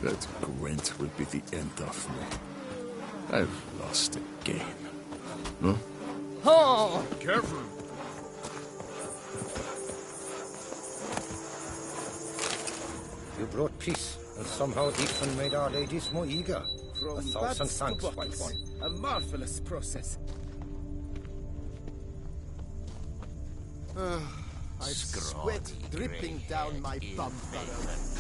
That Gwent will be the end of me. I've lost again. Huh? Oh! Careful! You brought peace, and somehow Ethan made our ladies more eager. From 1,000 bats thanks, to white bottles. one. A marvelous process. I've sweat dripping down my bum furrow.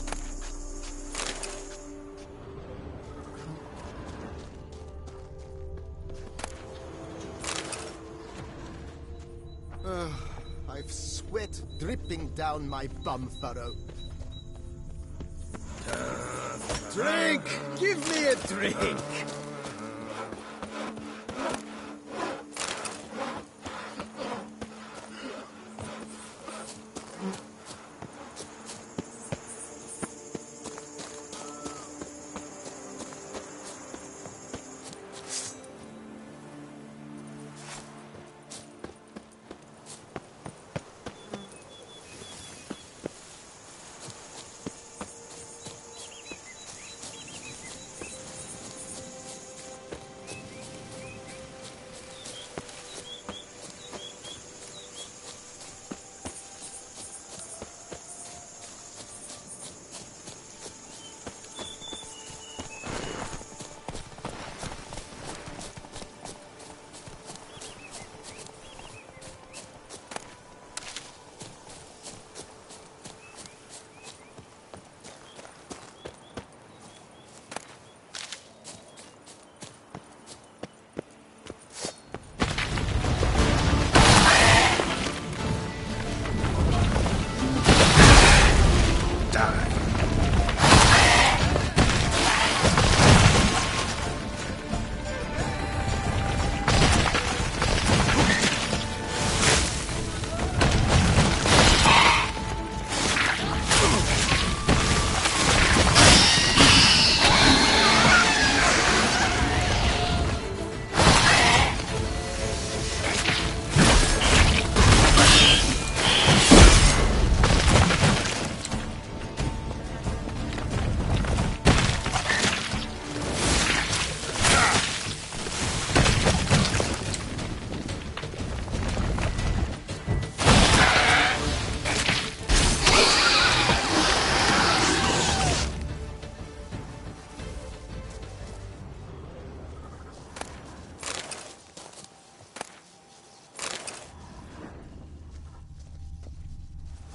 I've sweat dripping down my bum furrow. Drink! Give me a drink!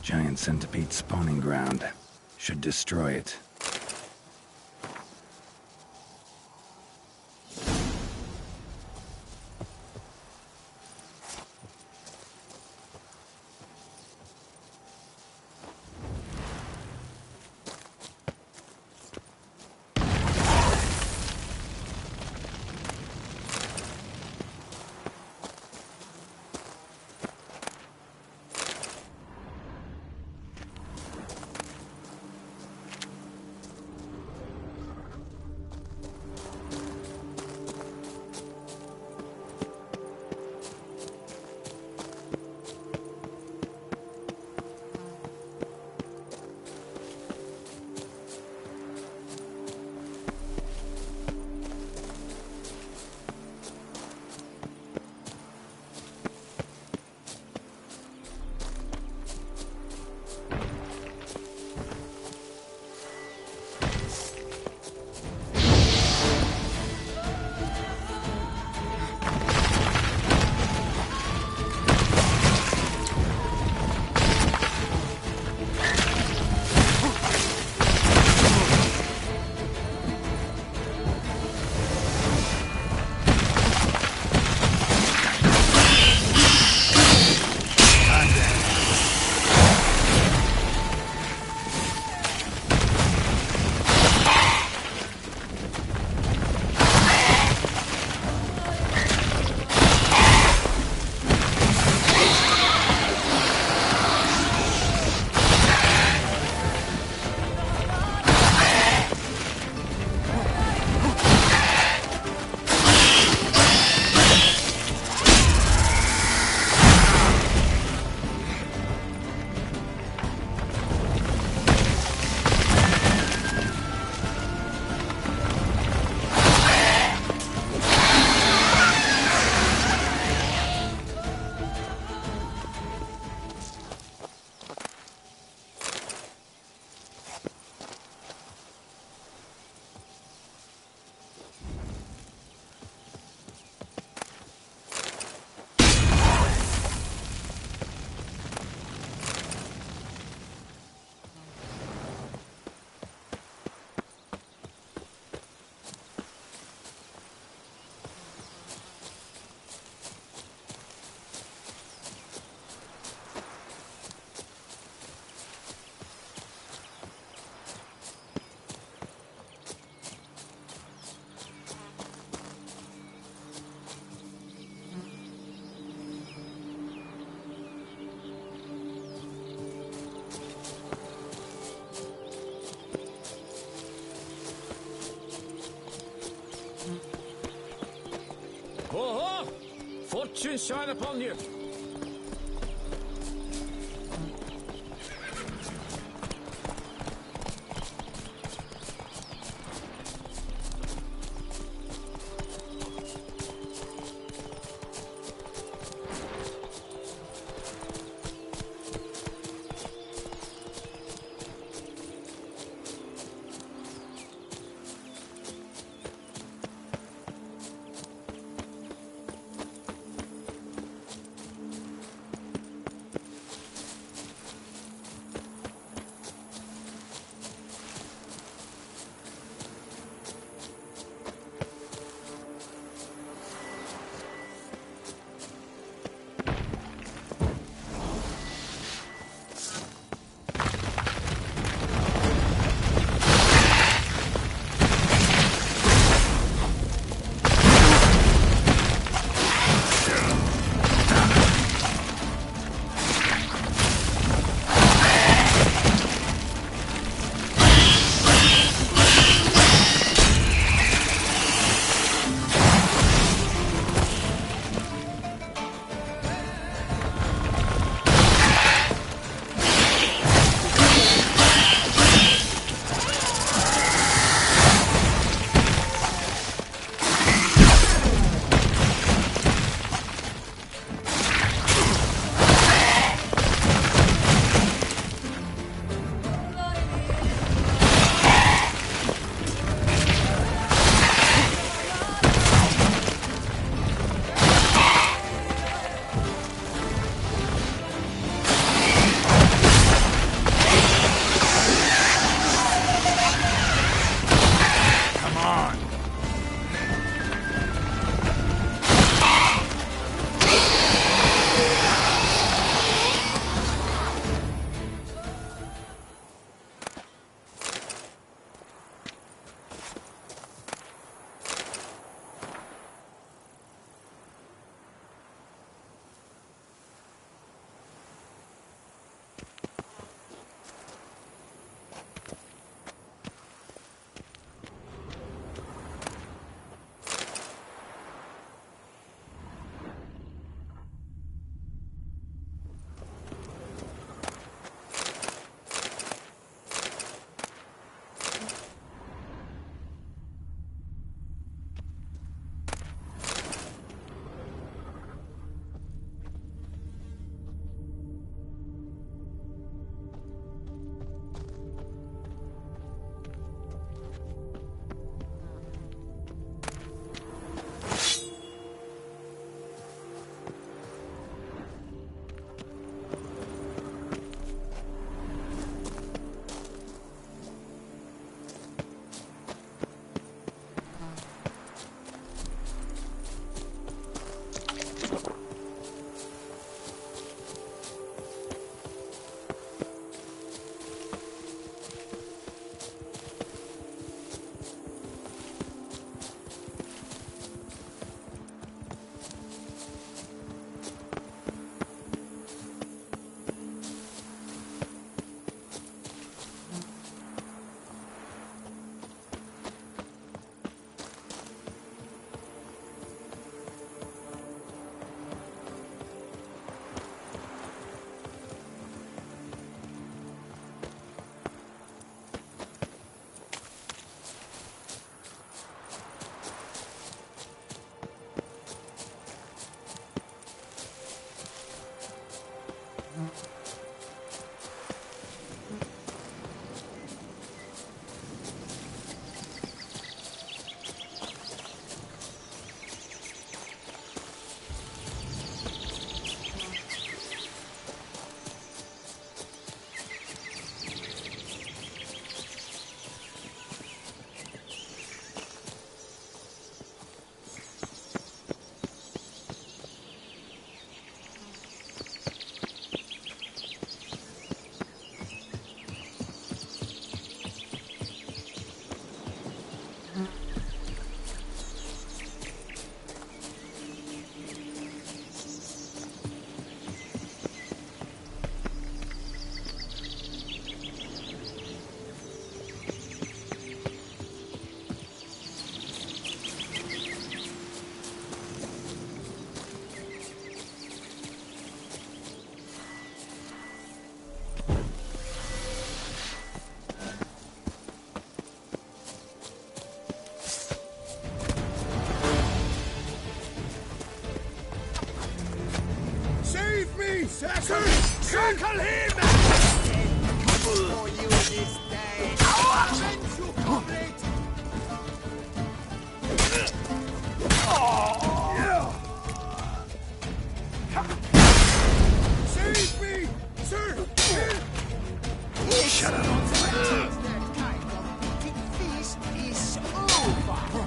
Giant centipede spawning ground. Should destroy it. Ho ho! Fortune shine upon you! me! Circle him! For you this day! Avenge you, comrade! Save me! Sir! Shut up. That kind of eating feast is over!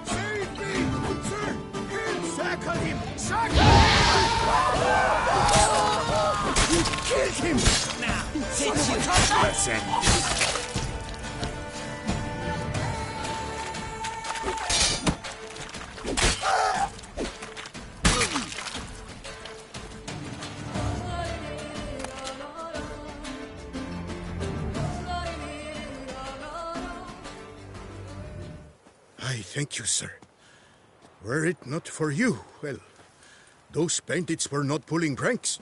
Save me! Sir! Circle him! Circle him! You killed him! Now, since you Let's end this. I thank you, sir. Were it not for you, well, those bandits were not pulling pranks.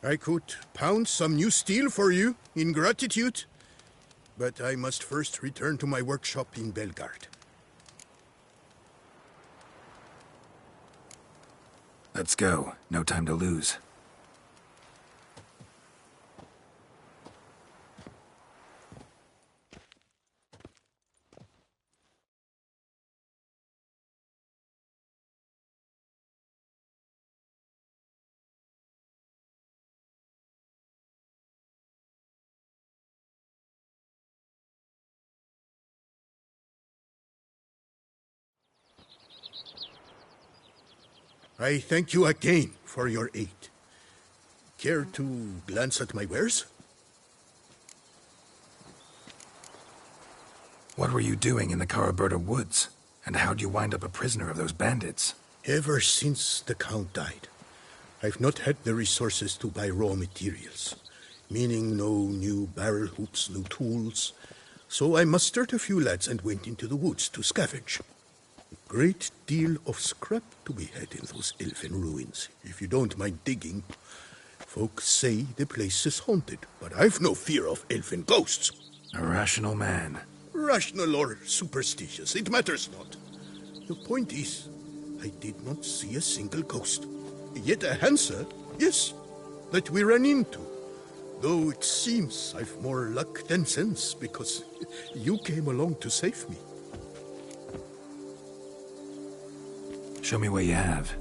I could pound some new steel for you in gratitude, but I must first return to my workshop in Belgard. Let's go. No time to lose. I thank you again for your aid. Care to glance at my wares? What were you doing in the Caraberta woods? And how'd you wind up a prisoner of those bandits? Ever since the Count died, I've not had the resources to buy raw materials, meaning no new barrel hoops, no tools. So I mustered a few lads and went into the woods to scavenge. Great deal of scrap to be had in those elfin ruins, if you don't mind digging. Folks say the place is haunted, but I've no fear of elfin ghosts. A rational man. Rational or superstitious, it matters not. The point is, I did not see a single ghost. Yet a Hansa, yes, that we ran into. Though it seems I've more luck than sense, because you came along to save me. Show me what you have.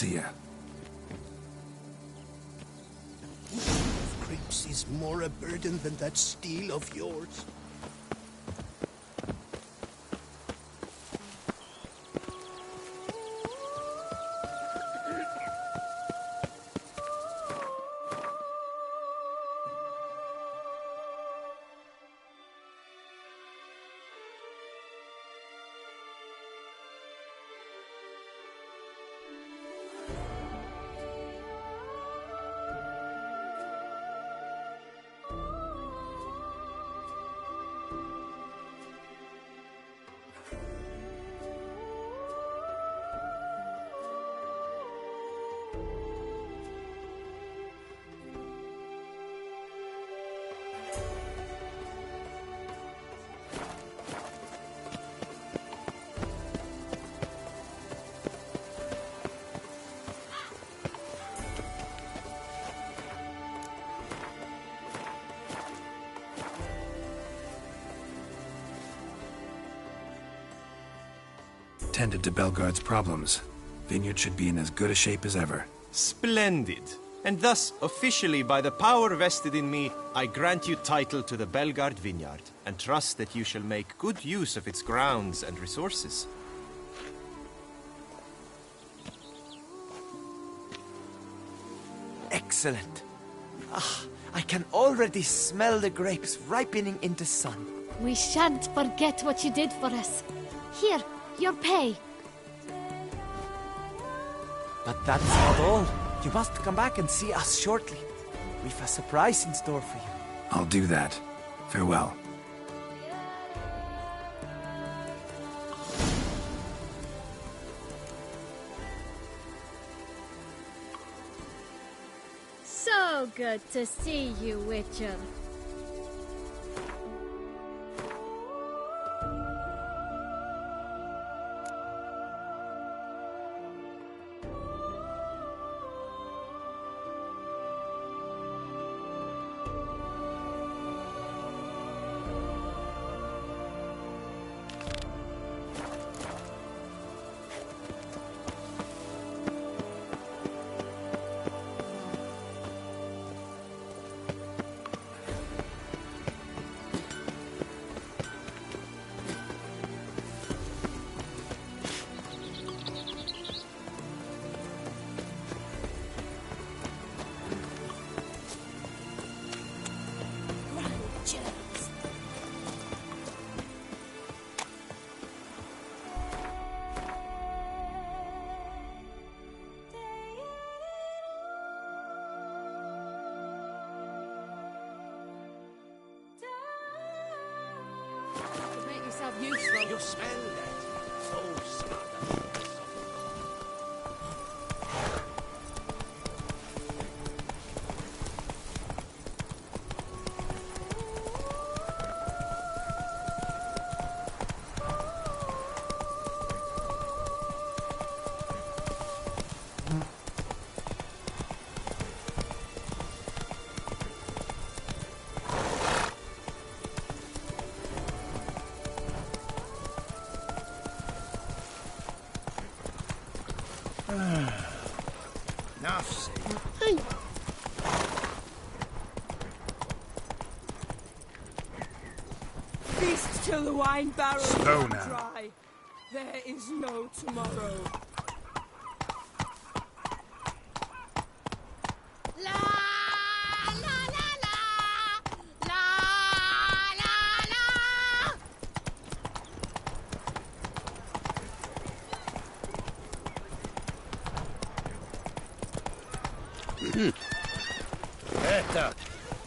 see ya. Grapes is more a burden than that steel of yours. Tended to Belgard's problems. Vineyard should be in as good a shape as ever. Splendid. And thus, officially by the power vested in me, I grant you title to the Belgard Vineyard, and trust that you shall make good use of its grounds and resources. Excellent. Ah, I can already smell the grapes ripening in the sun. We shan't forget what you did for us. Here, your pay. But that's not all. You must come back and see us shortly. We've a surprise in store for you. I'll do that. Farewell. So good to see you, Witcher. Make yourself useful. You smell that? So smart. Now see. Feast till the wine barrels Slow run now. dry. There is no tomorrow. La la la la la la la. Greta,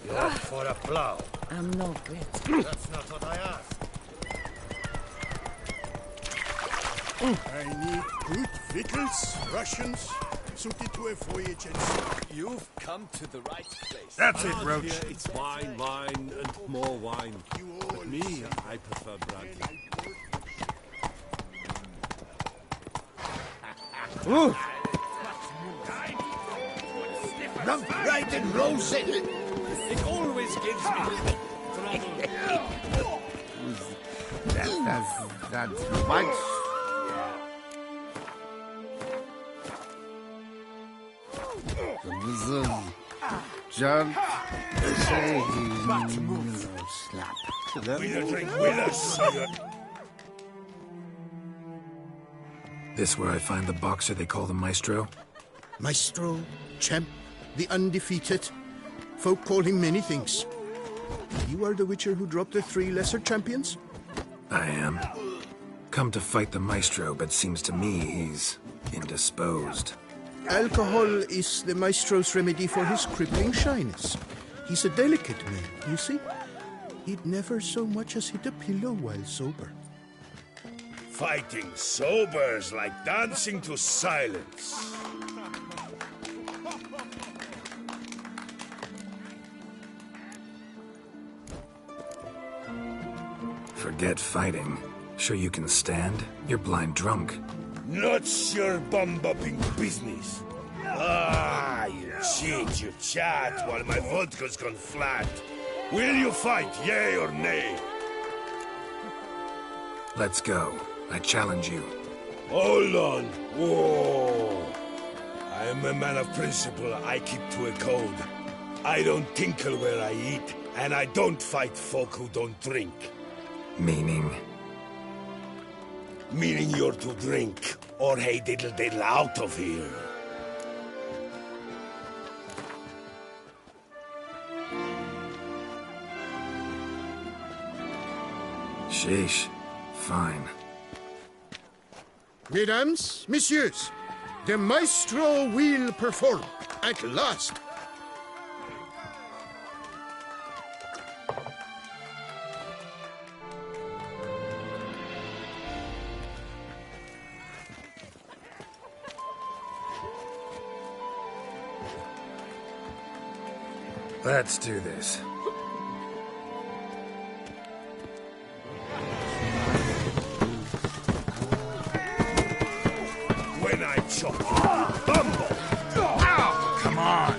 you're up for a plow. I'm not great. That's not what I asked. I need good victuals, rations, suited to a voyage and sea. You've come to the right place. That's it, Around Roach. Here it's wine, wine, and more wine. You But all me, I prefer brandy. Rump right and rose it. It always gives me trouble. That's much. Jump, slap. Will you drink with us? This where I find the boxer they call the Maestro? Maestro, champ, the undefeated. Folk call him many things. You are the Witcher who dropped the 3 lesser champions? I am. Come to fight the Maestro, but seems to me he's indisposed. Alcohol is the Maestro's remedy for his crippling shyness. He's a delicate man, you see. He'd never so much as hit a pillow while sober. Fighting sober's like dancing to silence. Forget fighting. Sure you can stand? You're blind drunk. Not your bum-bopping business. Ah, you cheat, you chat, while my vodka's gone flat. Will you fight, yay or nay? Let's go. I challenge you. Hold on. Whoa. I am a man of principle. I keep to a code. I don't tinkle where I eat, and I don't fight folk who don't drink. Meaning? Meaning you're to drink, or hey diddle diddle out of here. Sheesh. Fine. Mesdames, messieurs, the Maestro will perform at last. Let's do this. When I chop you, bumble! Ow! Come on!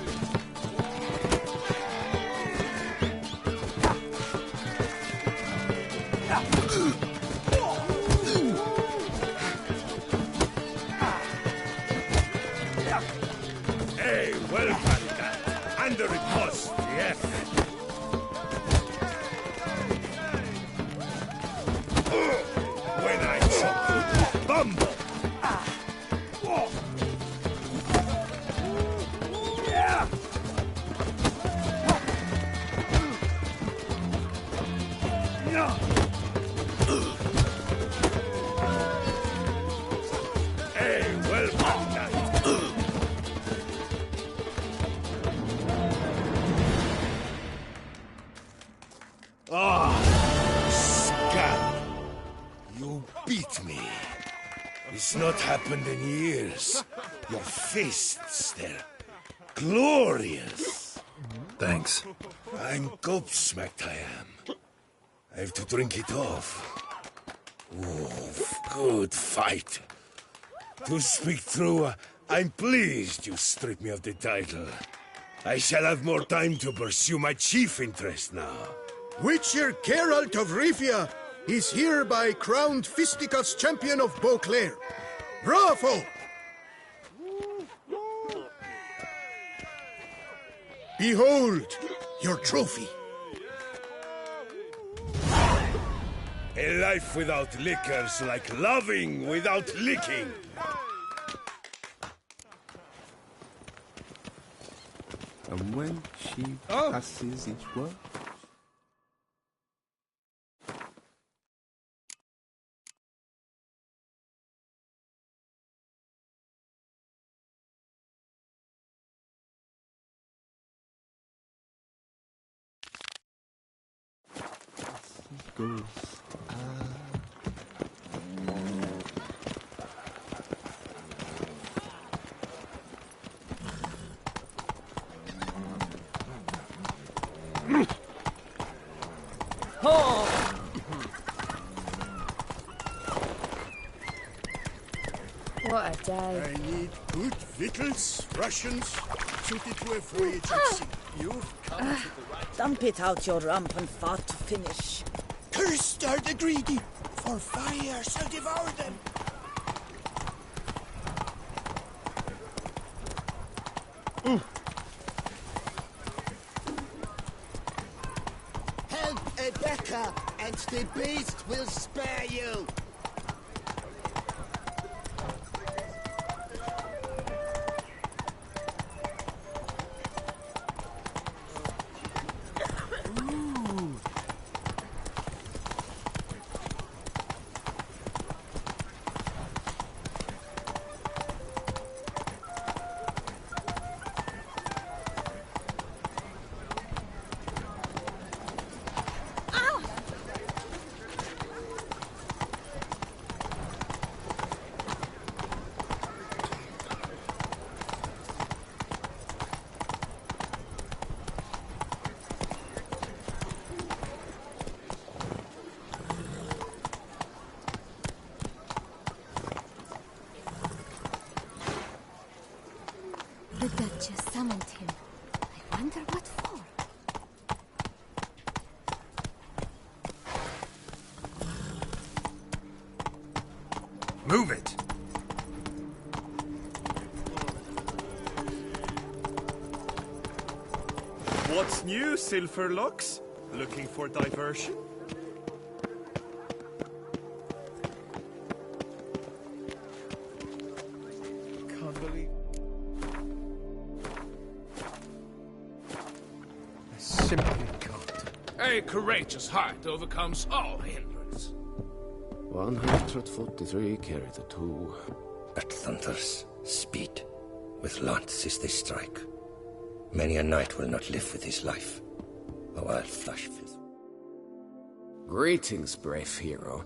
Hey, well done. Under it was, yes. When I chop you, bumble! Hey, well done. Scab! You beat me. It's not happened in years. Your fists, they're glorious. Thanks. I'm gobsmacked, I am. I have to drink it off. Ooh, good fight. To speak true, I'm pleased you stripped me of the title. I shall have more time to pursue my chief interest now. Witcher Geralt of Rivia is hereby crowned Fisticuffs champion of Beauclair. Bravo! Behold your trophy. A life without liquor's like loving without licking. And when she passes each word, goes. What a day. I need good victuals, rations, suited to a voyage at sea. You've come to the right. Dump it out your rampant fart to finish. Cursed are the greedy, for fire shall devour them. Help Edeka, and the beast will spare you! The Duchess summoned him. I wonder what for. Move it! What's new, Silverlocks? Looking for diversion? Can't believe... I simply can't. A courageous heart overcomes all hindrance. 143 carry the 2. At thunders, speed. With lances they strike. Many a knight will not live with his life. Oh, I'll flush with. Greetings, brave hero.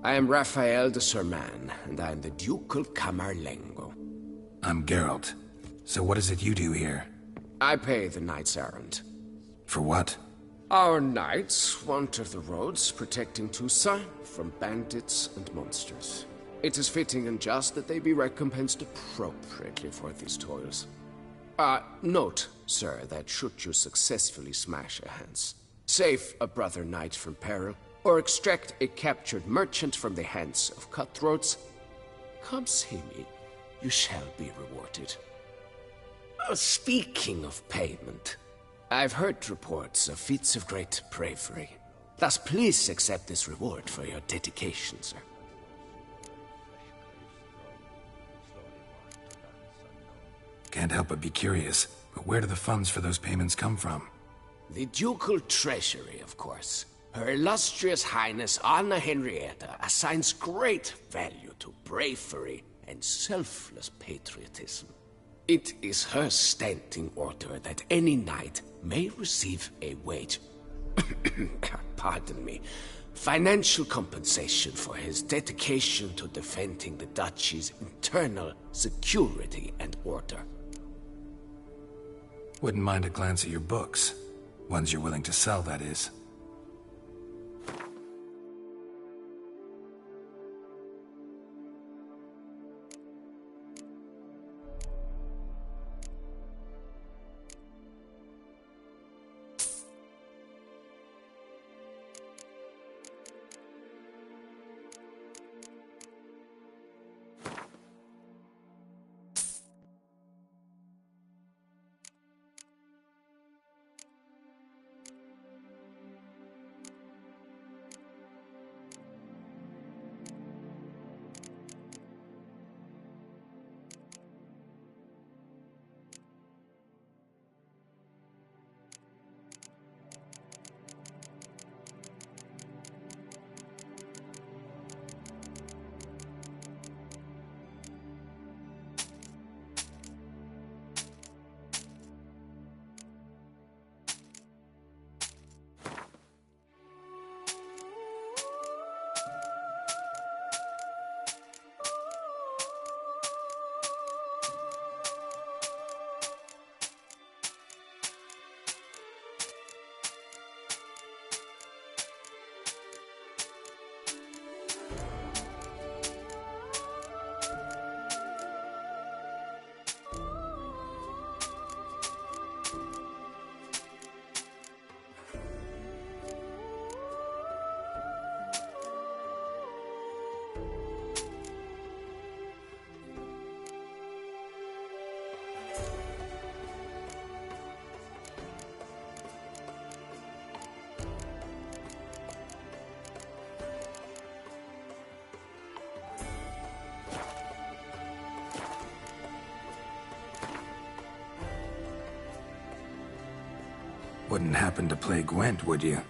I am Raphael de Serman, and I am the Ducal Camarlengo. I'm Geralt. So what is it you do here? I pay the knight's errand. For what? Our knights wander the roads, protecting Toussaint from bandits and monsters. It is fitting and just that they be recompensed appropriately for these toils. Note, sir, that should you successfully smash a Hans, save a brother knight from peril, or extract a captured merchant from the hands of cutthroats, come see me. You shall be rewarded. Speaking of payment, I've heard reports of feats of great bravery. Thus, please accept this reward for your dedication, sir. Can't help but be curious, but where do the funds for those payments come from? The ducal treasury, of course. Her illustrious highness Anna Henrietta assigns great value to bravery and selfless patriotism. It is her standing order that any knight may receive a wage, pardon me, financial compensation for his dedication to defending the duchy's internal security and order. Wouldn't mind a glance at your books. Ones you're willing to sell, that is. wouldn't happen to play Gwent, would you?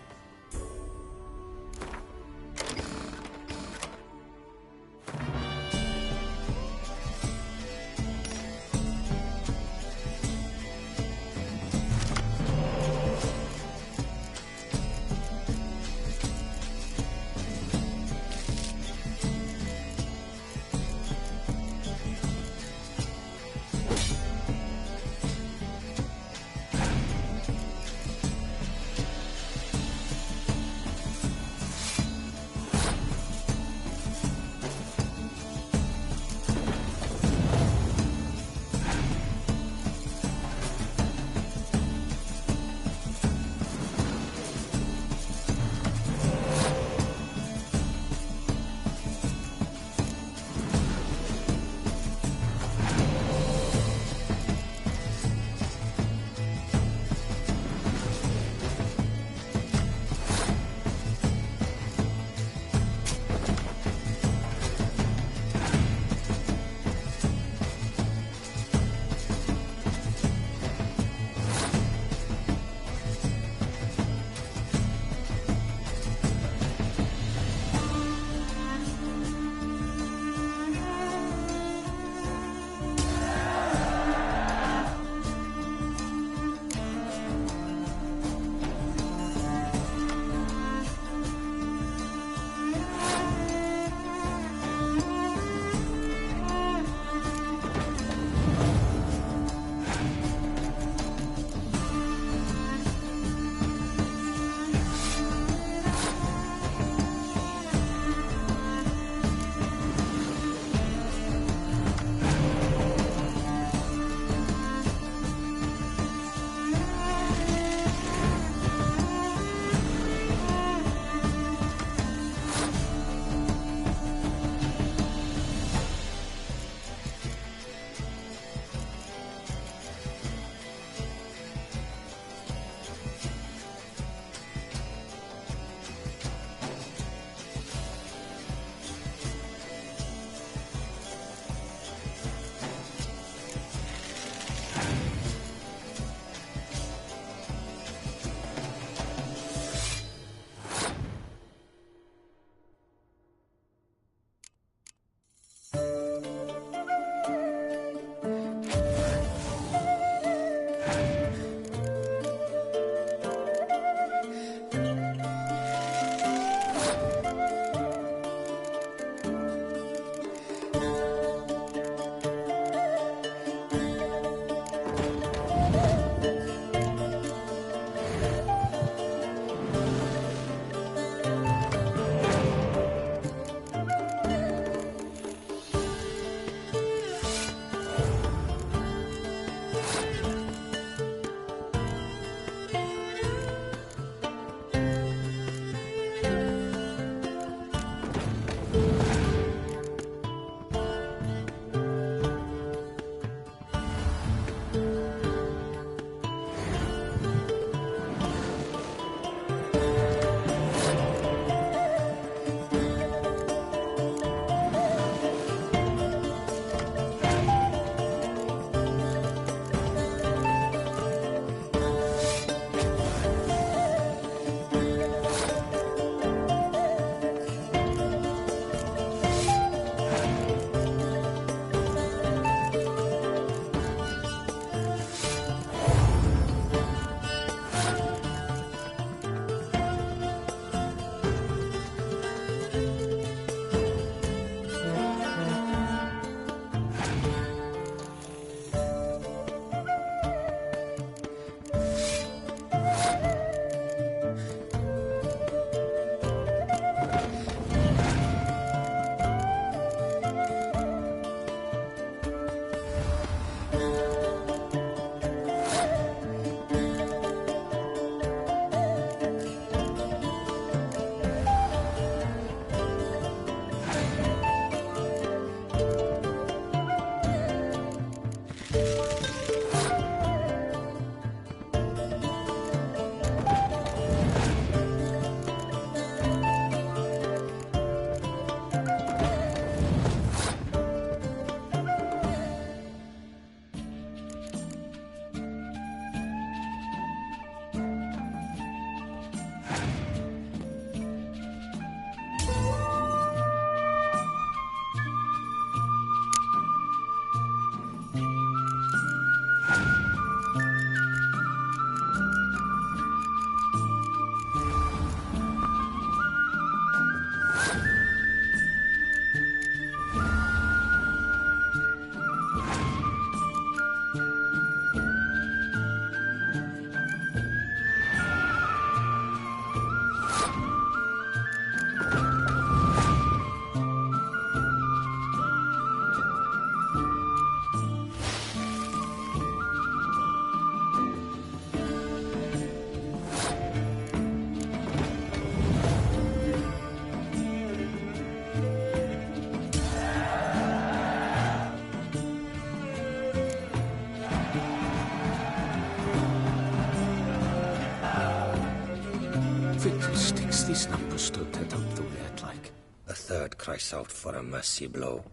A third cries out for a mercy blow,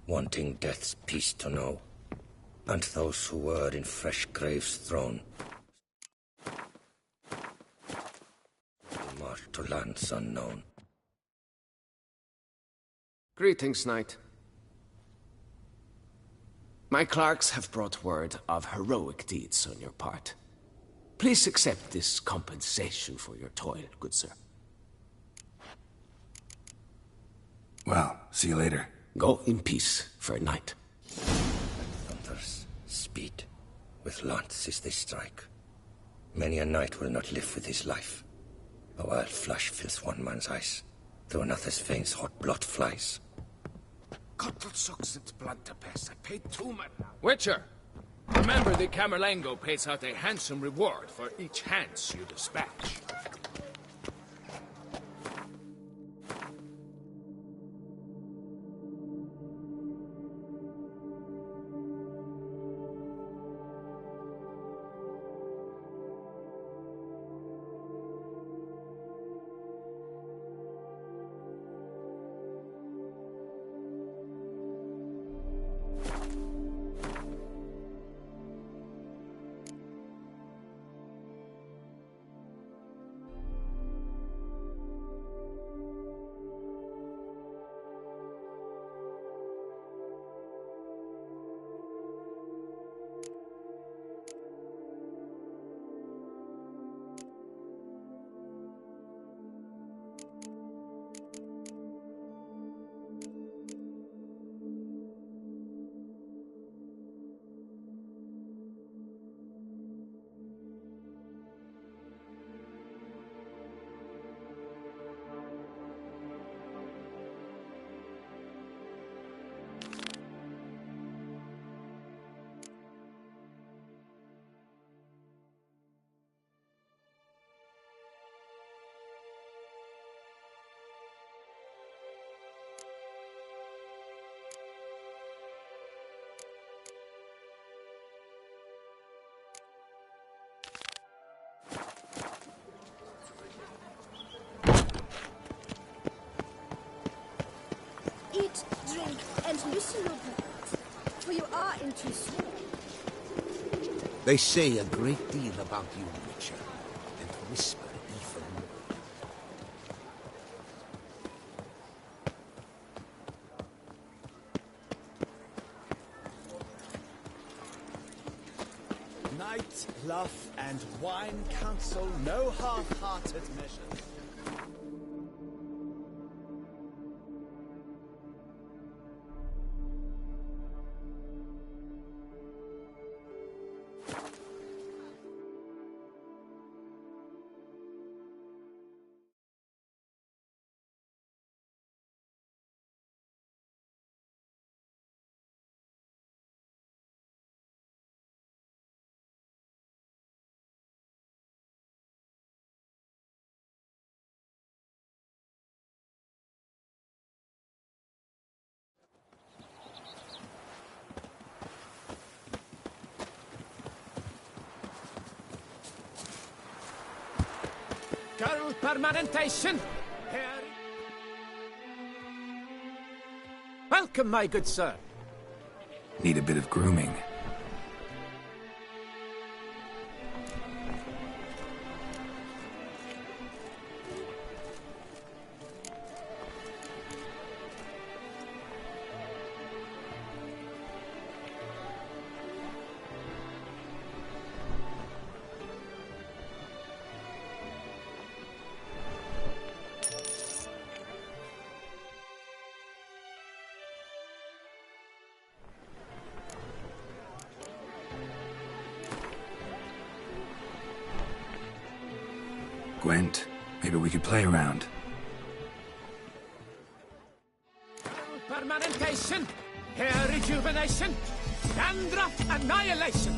wanting death's peace to know, and those who were in fresh graves thrown, march to lands unknown. Greetings, knight. My clerks have brought word of heroic deeds on your part. Please accept this compensation for your toil, good sir. Well, see you later. Go in peace, fair knight. Thunders, speed. With lances they strike. Many a knight will not live with his life. A wild flash fills one man's eyes. Through another's veins hot blood flies. Witcher! Remember the Camerlengo pays out a handsome reward for each Hans you dispatch. Eat, drink, and listen your words, for you are in too small. They say a great deal about you, Witcher, and whisper even more. Night, love, and wine counsel no half-hearted measures. Girl permanentation! Welcome, my good sir. Need a bit of grooming. Gwent, maybe we could play around. Permanentation, hair rejuvenation, dandruff annihilation.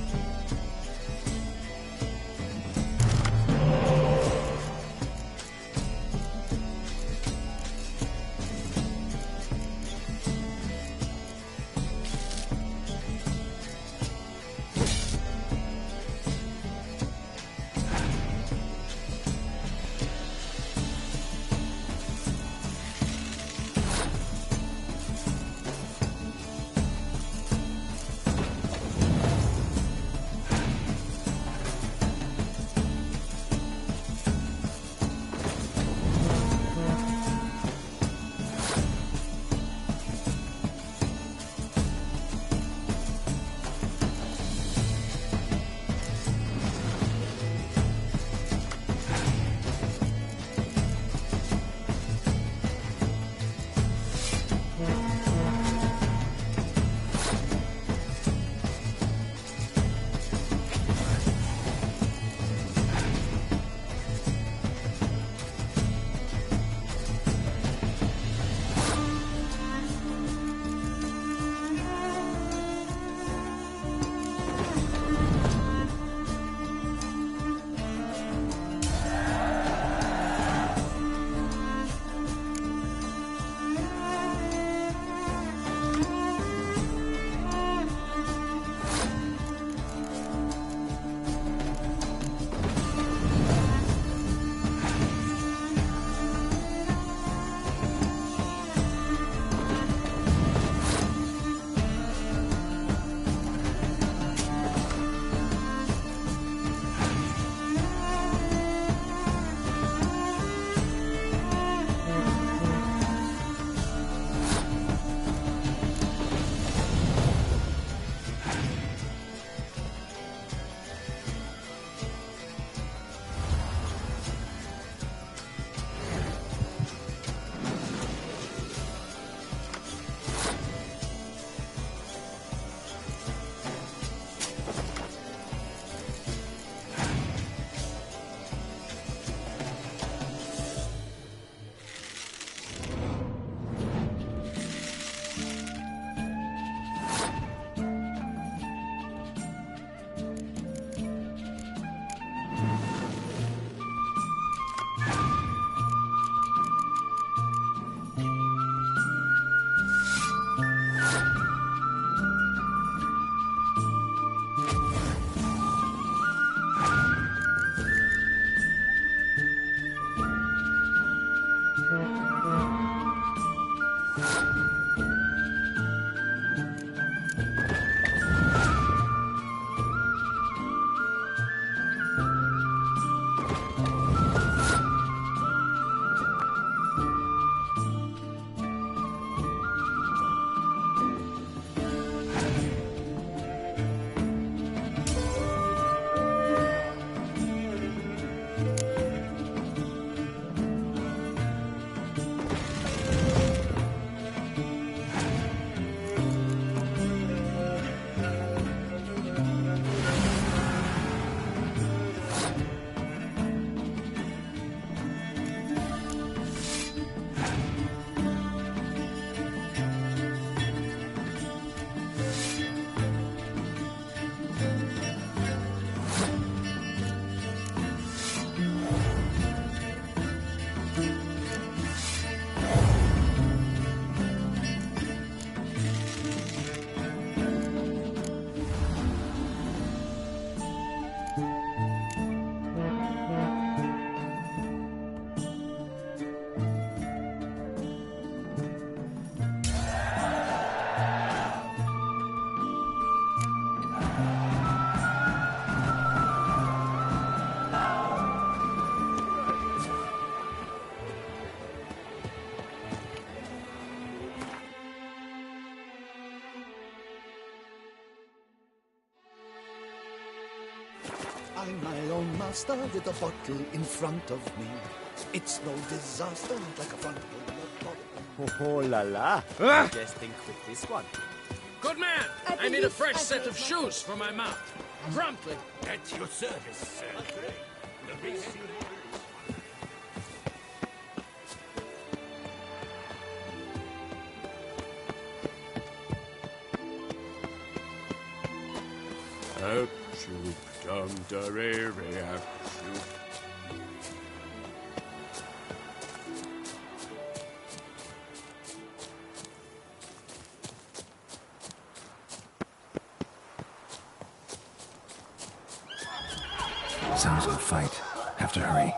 I'm my own master with a bottle in front of me. It's no disaster like a frontal Oh la la. Ah! Just think with this one. Good man! I need a fresh set of shoes for my mount. Promptly. At your service, sir. The reason Up shoot, dum darere, up shoot. Sounds of a fight. Have to hurry.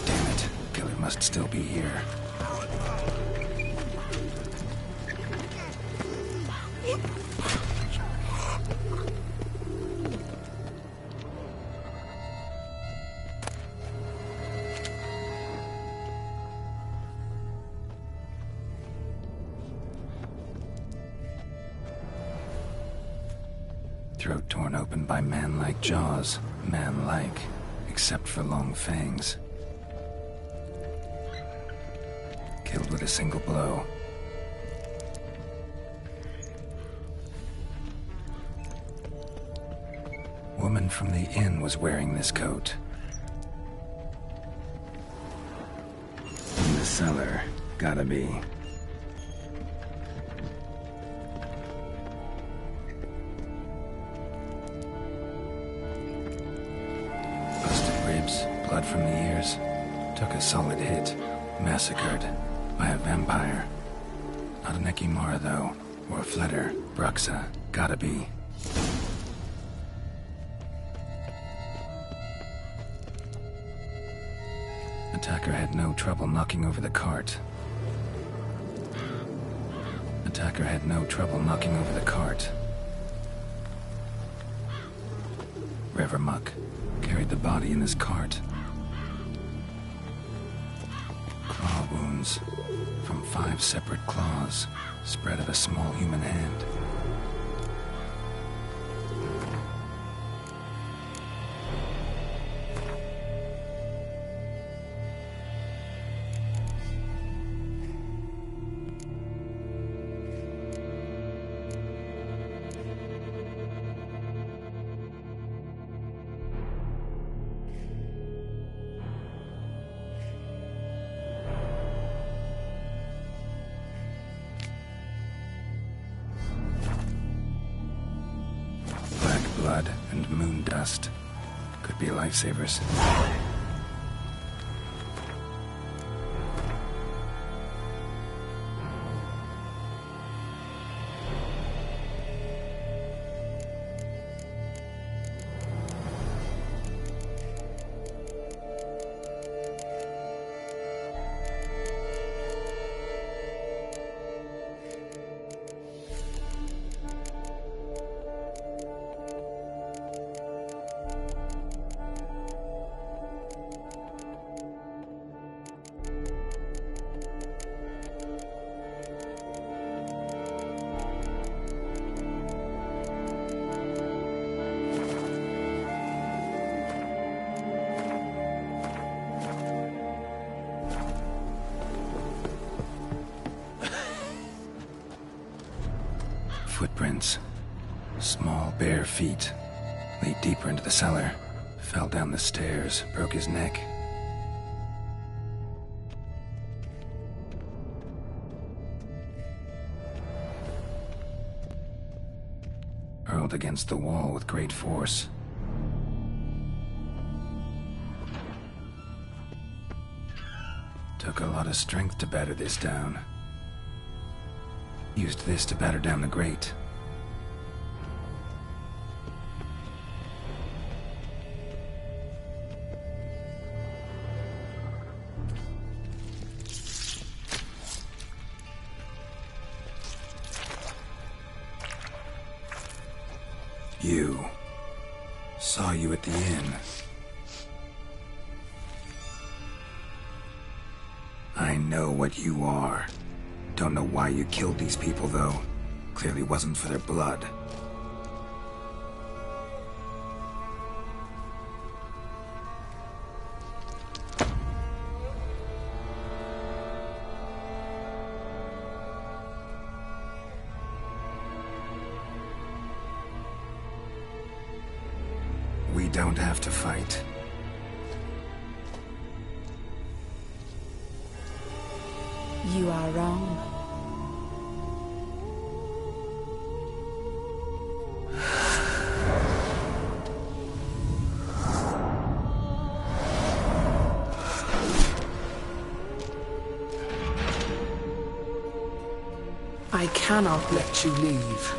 Damn it. Killer must still be here. Throat torn open by man-like jaws. Man-like, except for long fangs. Killed with a single blow. Woman from the inn was wearing this coat. In the cellar, gotta be. Busted ribs, blood from the ears. Took a solid hit. Massacred by a vampire. Not an Ekimara, though. Or a Fletter. Bruxa. Gotta be. Attacker had no trouble knocking over the cart. Attacker had no trouble knocking over the cart. Revermuck carried the body in his cart. Claw wounds from 5 separate claws, spread of a small human hand. Blood and moon dust could be lifesavers. Footprints. Small, bare feet. Lead deeper into the cellar. Fell down the stairs, broke his neck. Hurled against the wall with great force. Took a lot of strength to batter this down. Used this to batter down the grate. You. Saw you at the inn. I know what you are. Don't know why you killed these people, though. Clearly wasn't for their blood. We don't have to fight. You are wrong. I cannot let you leave.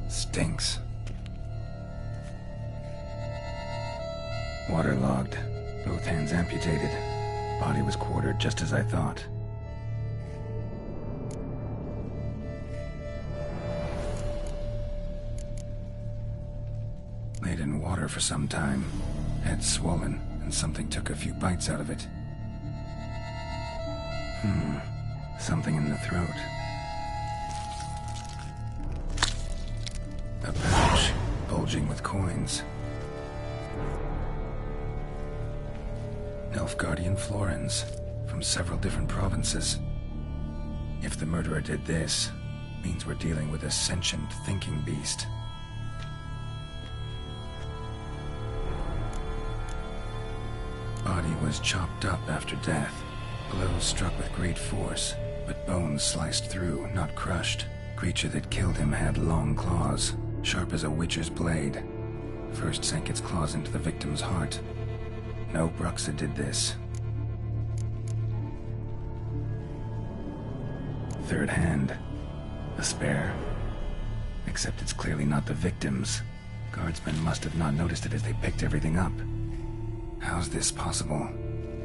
Stinks. Waterlogged. Both hands amputated. Body was quartered just as I thought. in water for some time. Head swollen, and something took a few bites out of it. Something in the throat. A pouch, bulging with coins. Nilfgaardian florins, from several different provinces. If the murderer did this, means we're dealing with a sentient thinking beast. Body was chopped up after death. Blows struck with great force, but bones sliced through, not crushed. Creature that killed him had long claws, sharp as a witcher's blade. First sank its claws into the victim's heart. No Bruxa did this. Third hand. A spare. Except it's clearly not the victim's. Guardsmen must have not noticed it as they picked everything up. How's this possible?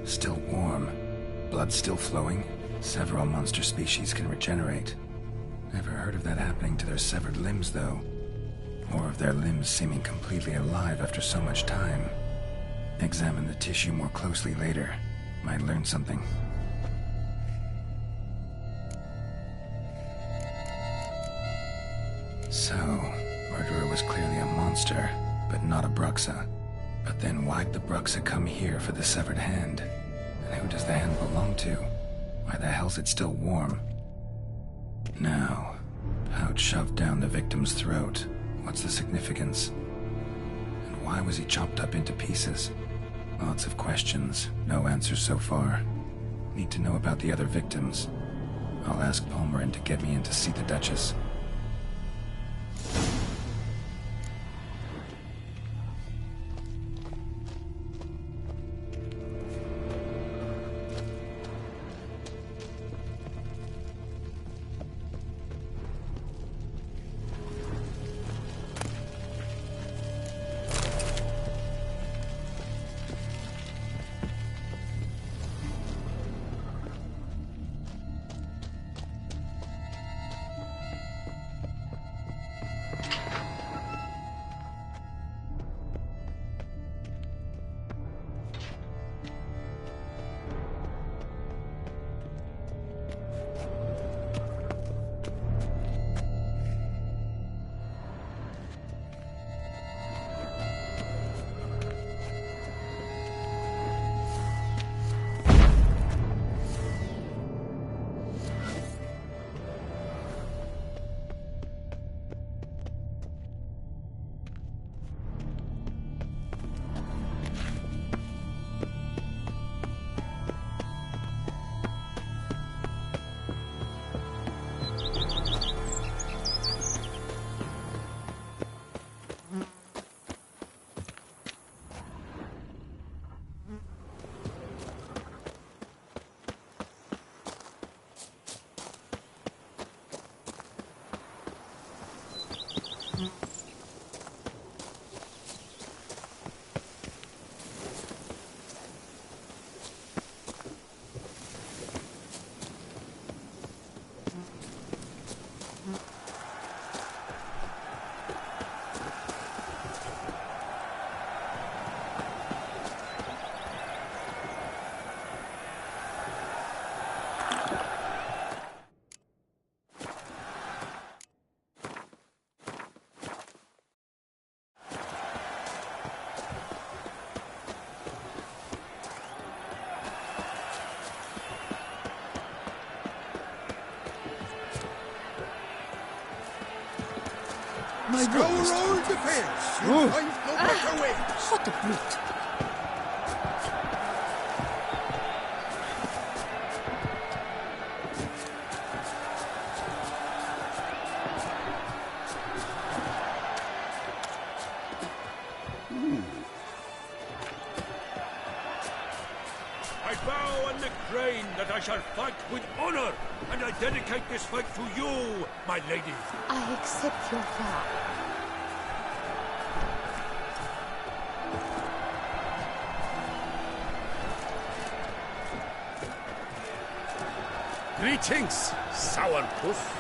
Still warm. Blood still flowing. Several monster species can regenerate. Never heard of that happening to their severed limbs, though. Or of their limbs seeming completely alive after so much time. Examine the tissue more closely later. Might learn something. So, murderer was clearly a monster, but not a Bruxa. But then why'd the Bruxa come here for the severed hand? And who does the hand belong to? Why the hell's it still warm? Now, pouch shoved down the victim's throat. What's the significance? And why was he chopped up into pieces? Lots of questions, no answers so far. Need to know about the other victims. I'll ask Palmerin to get me in to see the Duchess. Scour all defense. You'll find no better way. What a brute. I vow on the crane that I shall fight with honor, and I dedicate this fight to you, my lady. I accept your vow. Greetings, sourpuss.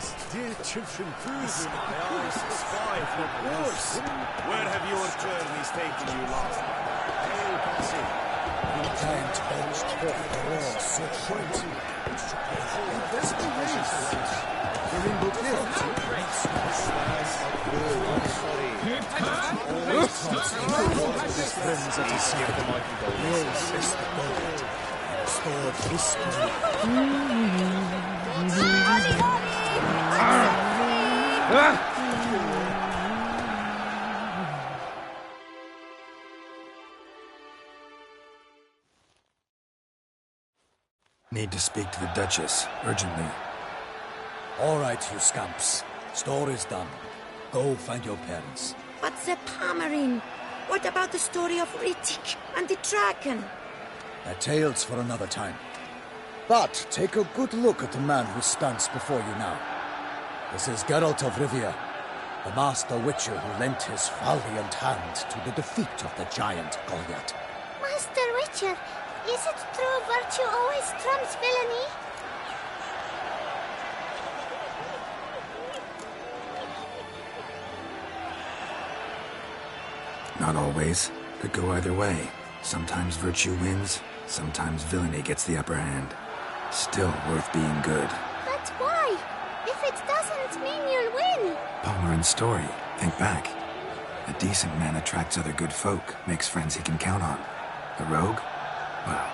Greetings, dear children. Please. May I spy for yours? Where have your journeys taken you last night? Hail, Patsy. You can't boast for raw so short. The rainbow field. Friends of the sea of the mighty gold. Yes, it's the gold. Stored history. Need to speak to the Duchess, urgently. All right, you scamps. Store is done. Go find your parents. But the Palmerine, what about the story of Rittik and the dragon? They're tales for another time. But take a good look at the man who stands before you now. This is Geralt of Rivia, the master witcher who lent his valiant hand to the defeat of the giant Goliath. Master Witcher, is it true virtue always trumps villainy? Not always. Could go either way. Sometimes virtue wins, sometimes villainy gets the upper hand. Still worth being good. But why? If it doesn't mean you'll win. Palmerin's story. Think back. A decent man attracts other good folk, makes friends he can count on. A rogue? Well,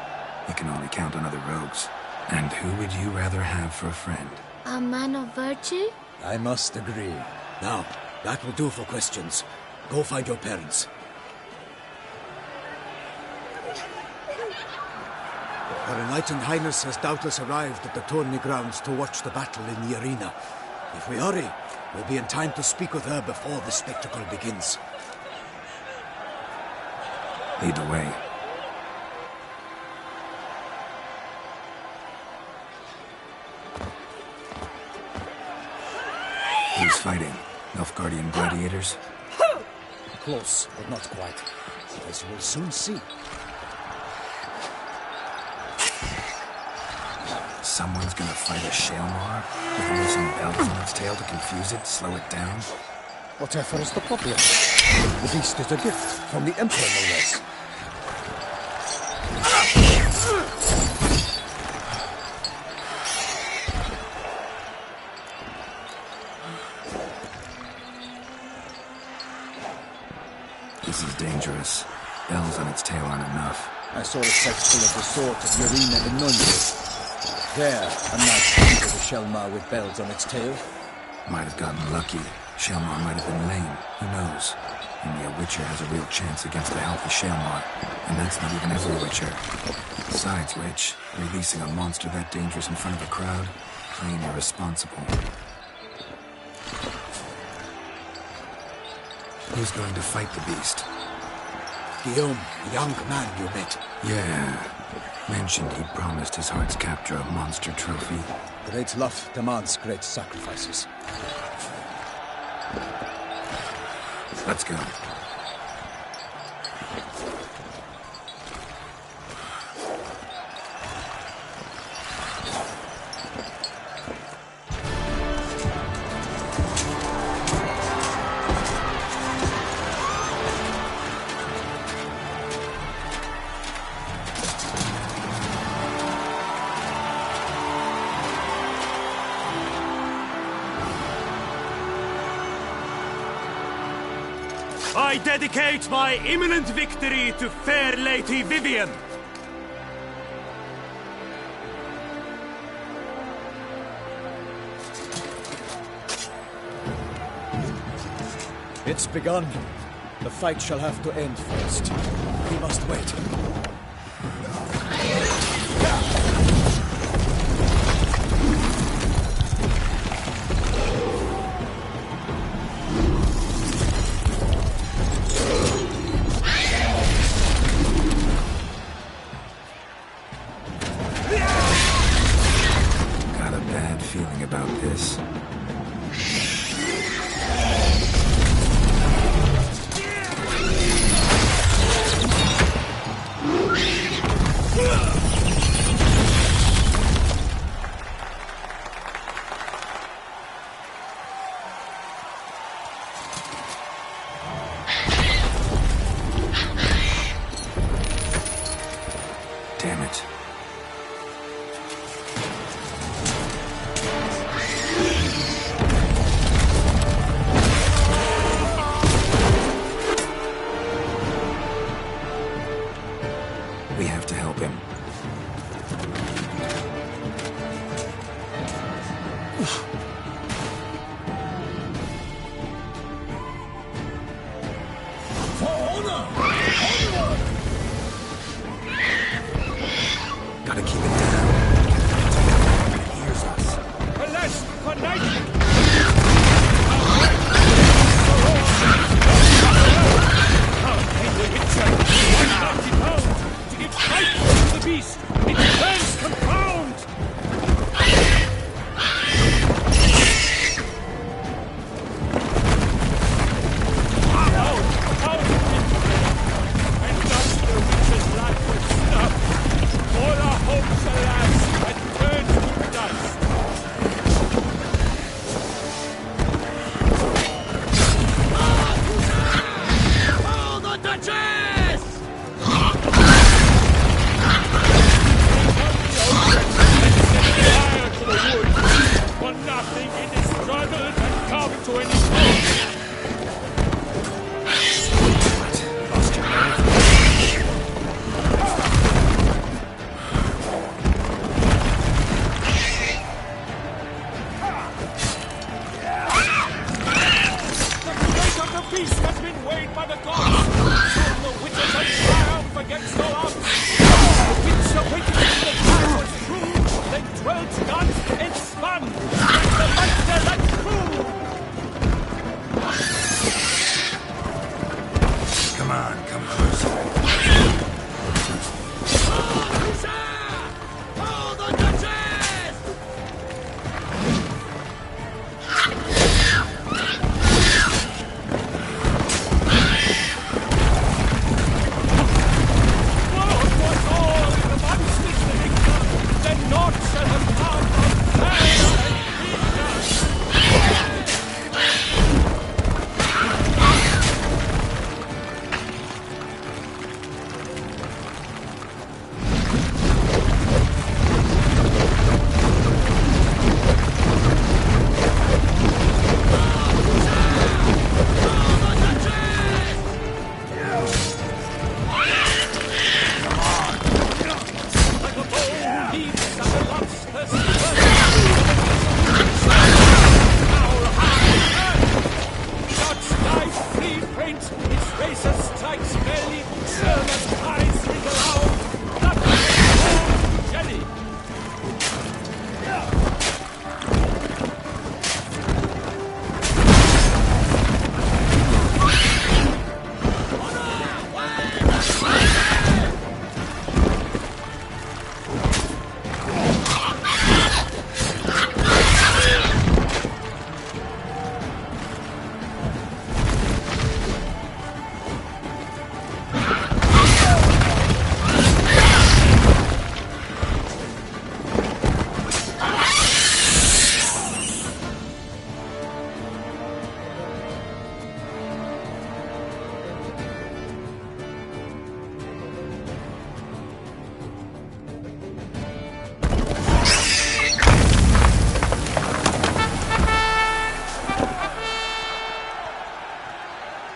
he can only count on other rogues. And who would you rather have for a friend? A man of virtue? I must agree. Now, that will do for questions. Go find your parents. Her Enlightened Highness has doubtless arrived at the tourney grounds to watch the battle in the arena. If we hurry, we'll be in time to speak with her before the spectacle begins. Lead the way. Who's fighting? Nilfgaardian gladiators? Close, but not quite. As you will soon see. Someone's gonna fight a Shaelmaar with only some bells on its tail to confuse it, slow it down? Whatever is the problem? The beast is a gift from the Emperor, no less. This is dangerous. Bells on its tail aren't enough. I saw a spectacle of the sort at Yarina in Nunez. There, a knight came to the Shaelmaar with bells on its tail. Might have gotten lucky. Shaelmaar might have been lame. Who knows? Only a witcher has a real chance against a healthy Shaelmaar. And that's not even every witcher. Besides which, releasing a monster that dangerous in front of a crowd? Plain irresponsible. Who's going to fight the beast? Guillaume, the young man you met. Yeah. Mentioned he promised his heart's captor a monster trophy. Great love demands great sacrifices. Let's go. I dedicate my imminent victory to fair Lady Vivienne. It's begun. The fight shall have to end first. We must wait. Got a bad feeling about this. It is struggled and come to an end. Lost your nerve? The beast has been weighed by the gods. Soon the witches shall triumph against all odds. The witch awaited till the time was true. Then dwelt gods and spun. Like the monster that grew. Come on, come closer.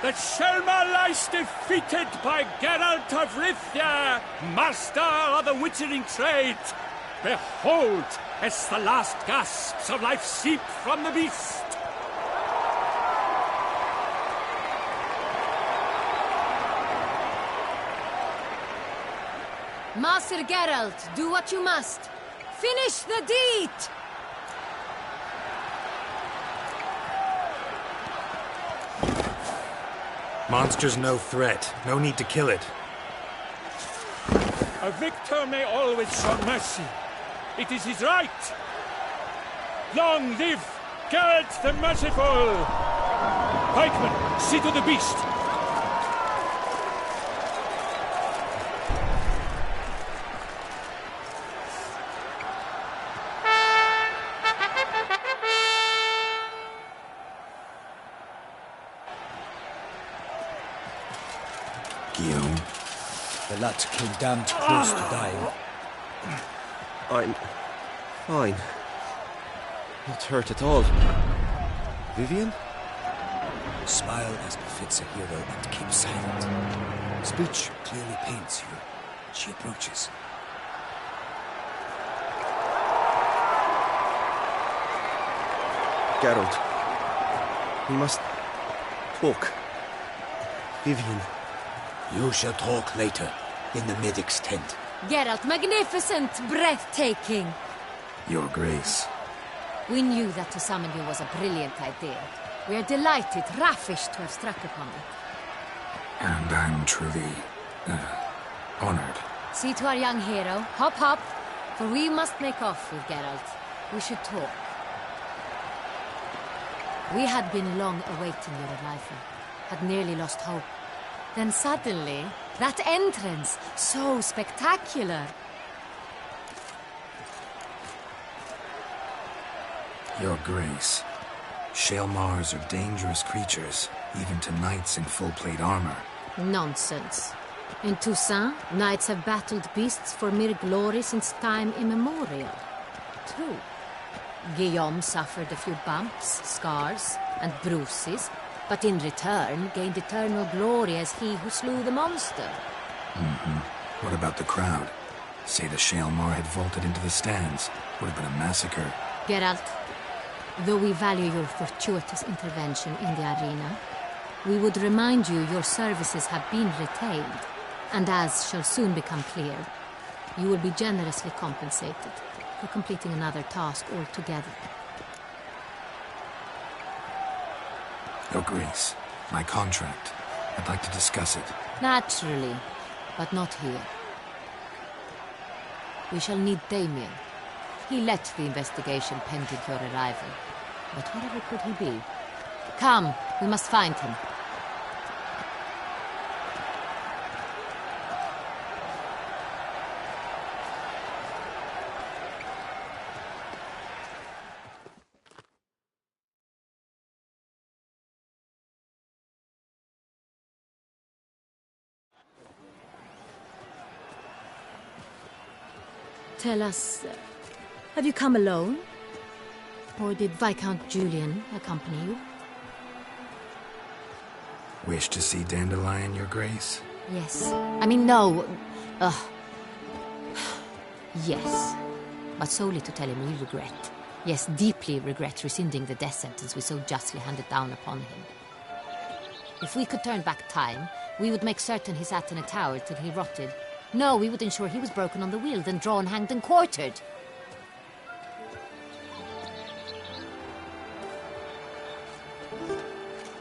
That Shelma lies defeated by Geralt of Rivia, master of the witchering trade. Behold, as the last gasps of life seep from the beast. Master Geralt, do what you must. Finish the deed! Monster's no threat. No need to kill it. A victor may always show mercy. It is his right. Long live Geralt the Merciful! Pikeman, see to the beast. Guillaume. The lad came damned close to dying. I'm fine. Not hurt at all. Vivian? Smile as befits a hero and keep silent. Speech clearly paints you. She approaches. Geralt. We must talk. Vivian. You shall talk later, in the medic's tent. Geralt, magnificent, breathtaking. Your Grace. We knew that to summon you was a brilliant idea. We are delighted, ravished to have struck upon it. And I'm truly, honored. See to our young hero. Hop, hop. For we must make off with Geralt. We should talk. We had been long awaiting your arrival. Had nearly lost hope. Then suddenly, that entrance, so spectacular. Your Grace. Shaelmars are dangerous creatures, even to knights in full-plate armor. Nonsense. In Toussaint, knights have battled beasts for mere glory since time immemorial. True. Guillaume suffered a few bumps, scars, and bruises, but in return gained eternal glory as he who slew the monster. What about the crowd? Say the Shaelmar had vaulted into the stands. Would have been a massacre. Geralt, though we value your fortuitous intervention in the arena, we would remind you your services have been retained, and as shall soon become clear, you will be generously compensated for completing another task altogether. Your Grace, my contract. I'd like to discuss it. Naturally, but not here. We shall need Damien. He led the investigation pending your arrival. But whatever could he be? Come, we must find him. Tell us, have you come alone? Or did Viscount Julian accompany you? Wish to see Dandelion, Your Grace? Yes. I mean, no. Yes. But solely to tell him we regret. Yes, deeply regret rescinding the death sentence we so justly handed down upon him. If we could turn back time, we would make certain he sat in a tower till he rotted. No, we would ensure he was broken on the wheel, then drawn, hanged, and quartered.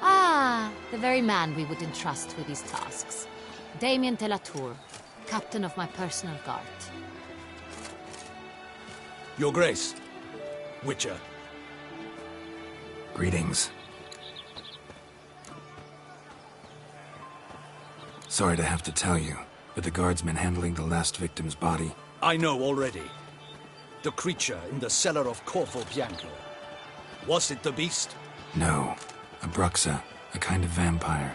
Ah, the very man we would entrust with these tasks. Damien de la Tour, captain of my personal guard. Your Grace, Witcher. Greetings. Sorry to have to tell you, but the guardsmen handling the last victim's body... I know already. The creature in the cellar of Corvo Bianco. Was it the beast? No. A Bruxa, a kind of vampire.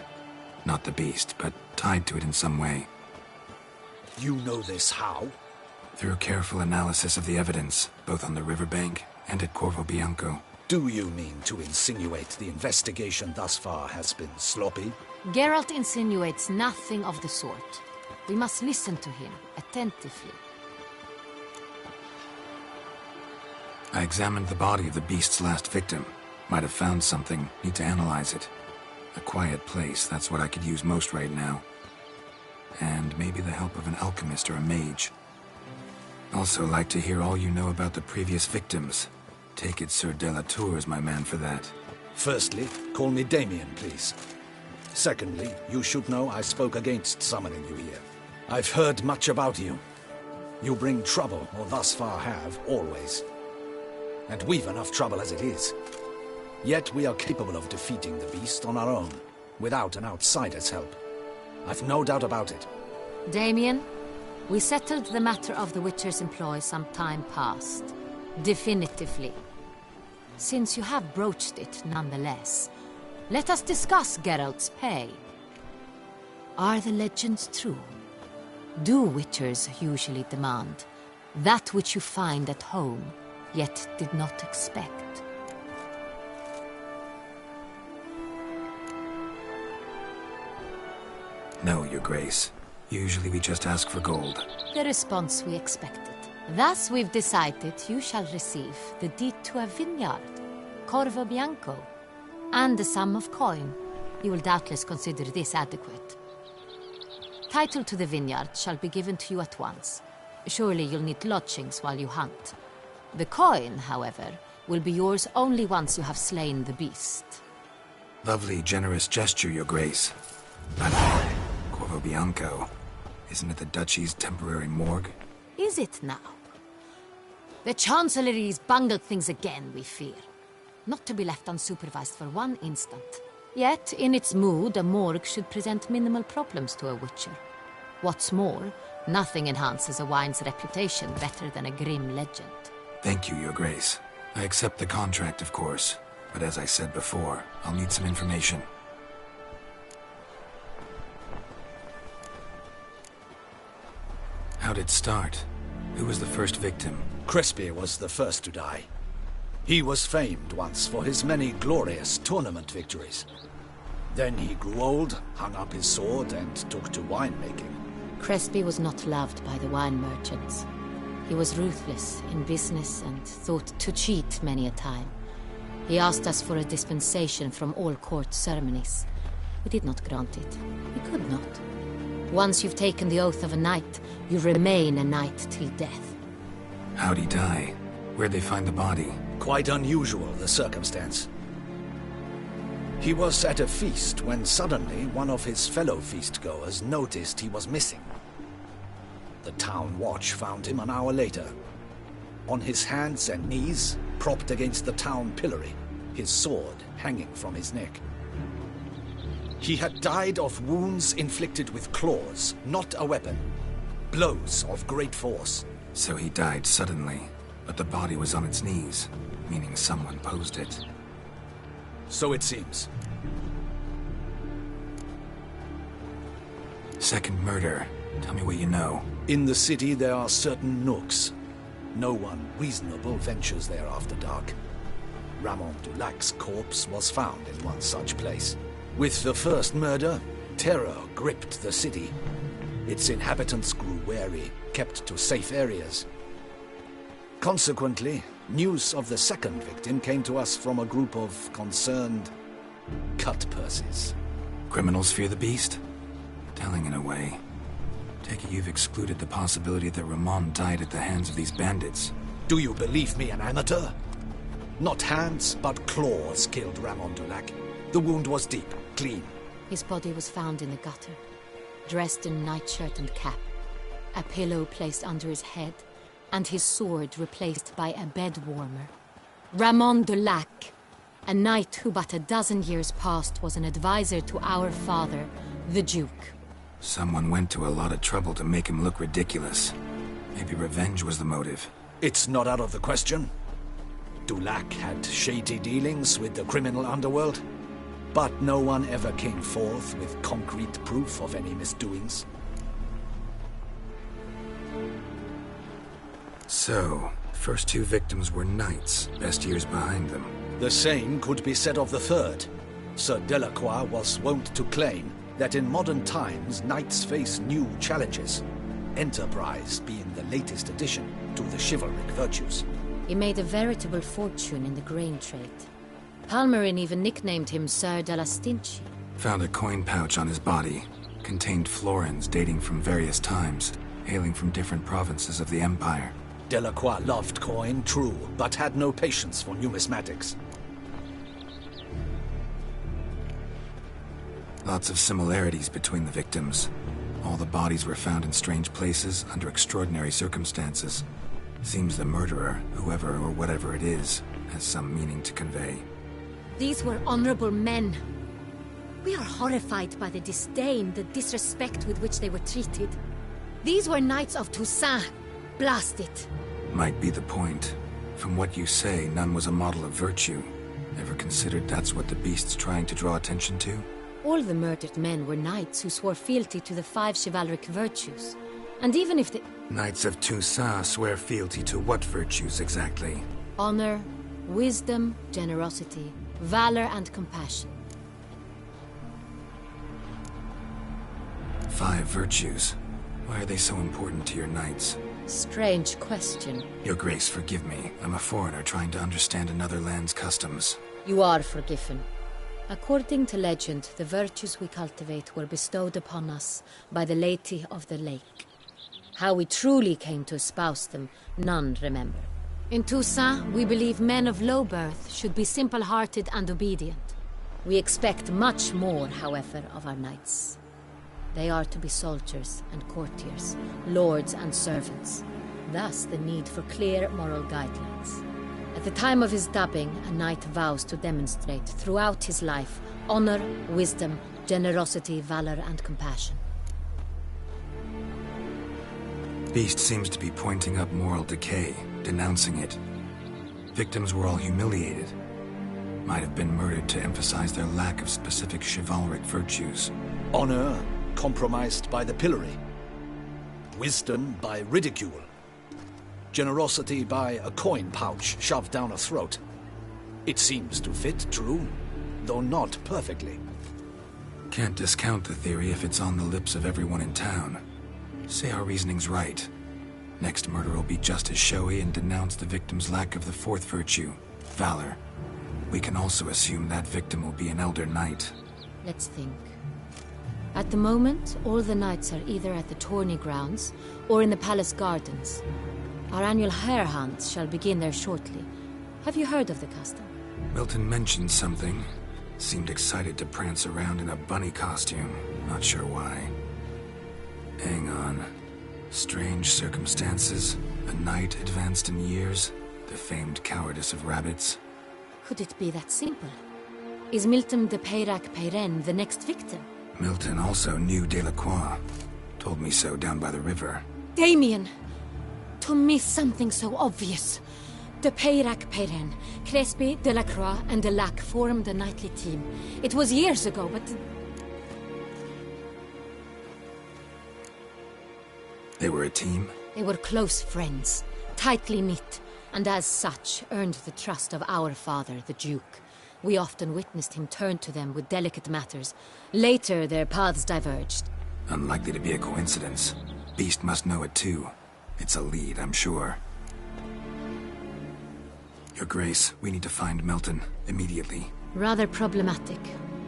Not the beast, but tied to it in some way. You know this how? Through careful analysis of the evidence, both on the riverbank and at Corvo Bianco. Do you mean to insinuate the investigation thus far has been sloppy? Geralt insinuates nothing of the sort. We must listen to him attentively. I examined the body of the beast's last victim. Might have found something. Need to analyze it. A quiet place, that's what I could use most right now. And maybe the help of an alchemist or a mage. Also like to hear all you know about the previous victims. Take it Sir de la Tour is my man for that. Firstly, call me Damien, please. Secondly, you should know I spoke against summoning you here. I've heard much about you. You bring trouble, or thus far have, always. And we've enough trouble as it is. Yet we are capable of defeating the beast on our own, without an outsider's help. I've no doubt about it. Damien, we settled the matter of the Witcher's employ some time past. Definitively. Since you have broached it nonetheless, let us discuss Geralt's pay. Are the legends true? Do Witchers usually demand that which you find at home, yet did not expect? No, Your Grace. Usually we just ask for gold. The response we expected. Thus we've decided you shall receive the deed to a vineyard, Corvo Bianco, and the sum of coin. You will doubtless consider this adequate. Title to the vineyard shall be given to you at once. Surely you'll need lodgings while you hunt. The coin, however, will be yours only once you have slain the beast. Lovely, generous gesture, Your Grace. By the way, Corvo Bianco, isn't it the Duchy's temporary morgue? Is it now? The Chancellery's bungled things again, we fear. Not to be left unsupervised for one instant. Yet, in its mood, a morgue should present minimal problems to a Witcher. What's more, nothing enhances a wine's reputation better than a grim legend. Thank you, Your Grace. I accept the contract, of course. But as I said before, I'll need some information. How'd it start? Who was the first victim? Crespy was the first to die. He was famed once for his many glorious tournament victories. Then he grew old, hung up his sword, and took to winemaking. Crespi was not loved by the wine merchants. He was ruthless in business and thought to cheat many a time. He asked us for a dispensation from all court ceremonies. We did not grant it. We could not. Once you've taken the oath of a knight, you remain a knight till death. How'd he die? Where'd they find the body? Quite unusual, the circumstance. He was at a feast when suddenly one of his fellow feastgoers noticed he was missing. The town watch found him an hour later. On his hands and knees, propped against the town pillory, his sword hanging from his neck. He had died of wounds inflicted with claws, not a weapon. Blows of great force. So he died suddenly, but the body was on its knees, meaning someone posed it. So it seems. Second murder. Tell me what you know. In the city there are certain nooks. No one reasonable ventures there after dark. Ramon Dulac's corpse was found in one such place. With the first murder, terror gripped the city. Its inhabitants grew wary, kept to safe areas. Consequently, news of the second victim came to us from a group of concerned cut-purses. Criminals fear the beast? Telling in a way. Take it you've excluded the possibility that Ramon died at the hands of these bandits. Do you believe me an amateur? Not hands, but claws killed Ramon Dulac. The wound was deep, clean. His body was found in the gutter, dressed in nightshirt and cap, a pillow placed under his head, and his sword replaced by a bed warmer. Ramon Dulac, a knight who but a dozen years past was an advisor to our father, the Duke. Someone went to a lot of trouble to make him look ridiculous. Maybe revenge was the motive. It's not out of the question. Dulac had shady dealings with the criminal underworld, but no one ever came forth with concrete proof of any misdoings. So, first two victims were knights, best years behind them. The same could be said of the third. Sir Delacroix was wont to claim that in modern times knights face new challenges, enterprise being the latest addition to the chivalric virtues. He made a veritable fortune in the grain trade. Palmerin even nicknamed him Sir de la Stinchi. Found a coin pouch on his body. Contained florins dating from various times, hailing from different provinces of the Empire. Delacroix loved coin, true, but had no patience for numismatics. Lots of similarities between the victims. All the bodies were found in strange places under extraordinary circumstances. Seems the murderer, whoever or whatever it is, has some meaning to convey. These were honorable men. We are horrified by the disdain, the disrespect with which they were treated. These were knights of Toussaint. Blast it. Might be the point. From what you say, none was a model of virtue. Ever considered that's what the beast's trying to draw attention to? All the murdered men were knights who swore fealty to the 5 chivalric virtues. And even if the... Knights of Toussaint swear fealty to what virtues exactly? Honor, wisdom, generosity, valor, and compassion. 5 virtues. Why are they so important to your knights? Strange question. Your Grace, forgive me. I'm a foreigner trying to understand another land's customs. You are forgiven. According to legend, the virtues we cultivate were bestowed upon us by the Lady of the Lake. How we truly came to espouse them, none remember. In Toussaint, we believe men of low birth should be simple-hearted and obedient. We expect much more, however, of our knights. They are to be soldiers and courtiers, lords and servants. Thus, the need for clear moral guidelines. At the time of his dubbing, a knight vows to demonstrate throughout his life honor, wisdom, generosity, valor, and compassion. Beast seems to be pointing up moral decay, denouncing it. Victims were all humiliated. Might have been murdered to emphasize their lack of specific chivalric virtues. Honor compromised by the pillory. Wisdom by ridicule. Generosity by a coin pouch shoved down a throat. It seems to fit true, though not perfectly. Can't discount the theory if it's on the lips of everyone in town. Say our reasoning's right. Next murderer will be just as showy and denounce the victim's lack of the fourth virtue, valor. We can also assume that victim will be an elder knight. Let's think. At the moment, all the knights are either at the tourney grounds or in the palace gardens. Our annual hare hunts shall begin there shortly. Have you heard of the custom? Milton mentioned something. Seemed excited to prance around in a bunny costume. Not sure why. Hang on. Strange circumstances. A knight advanced in years. The famed cowardice of rabbits. Could it be that simple? Is Milton de Peyrac-Peyren the next victim? Milton also knew Delacroix. Told me so down by the river. Damien! To miss something so obvious. De Peyrac-Peyren, Crespi, Delacroix, and Delac formed a knightly team. It was years ago, but... They were a team? They were close friends, tightly knit, and as such earned the trust of our father, the Duke. We often witnessed him turn to them with delicate matters. Later, their paths diverged. Unlikely to be a coincidence. Beast must know it too. It's a lead, I'm sure. Your Grace, we need to find Milton, immediately. Rather problematic.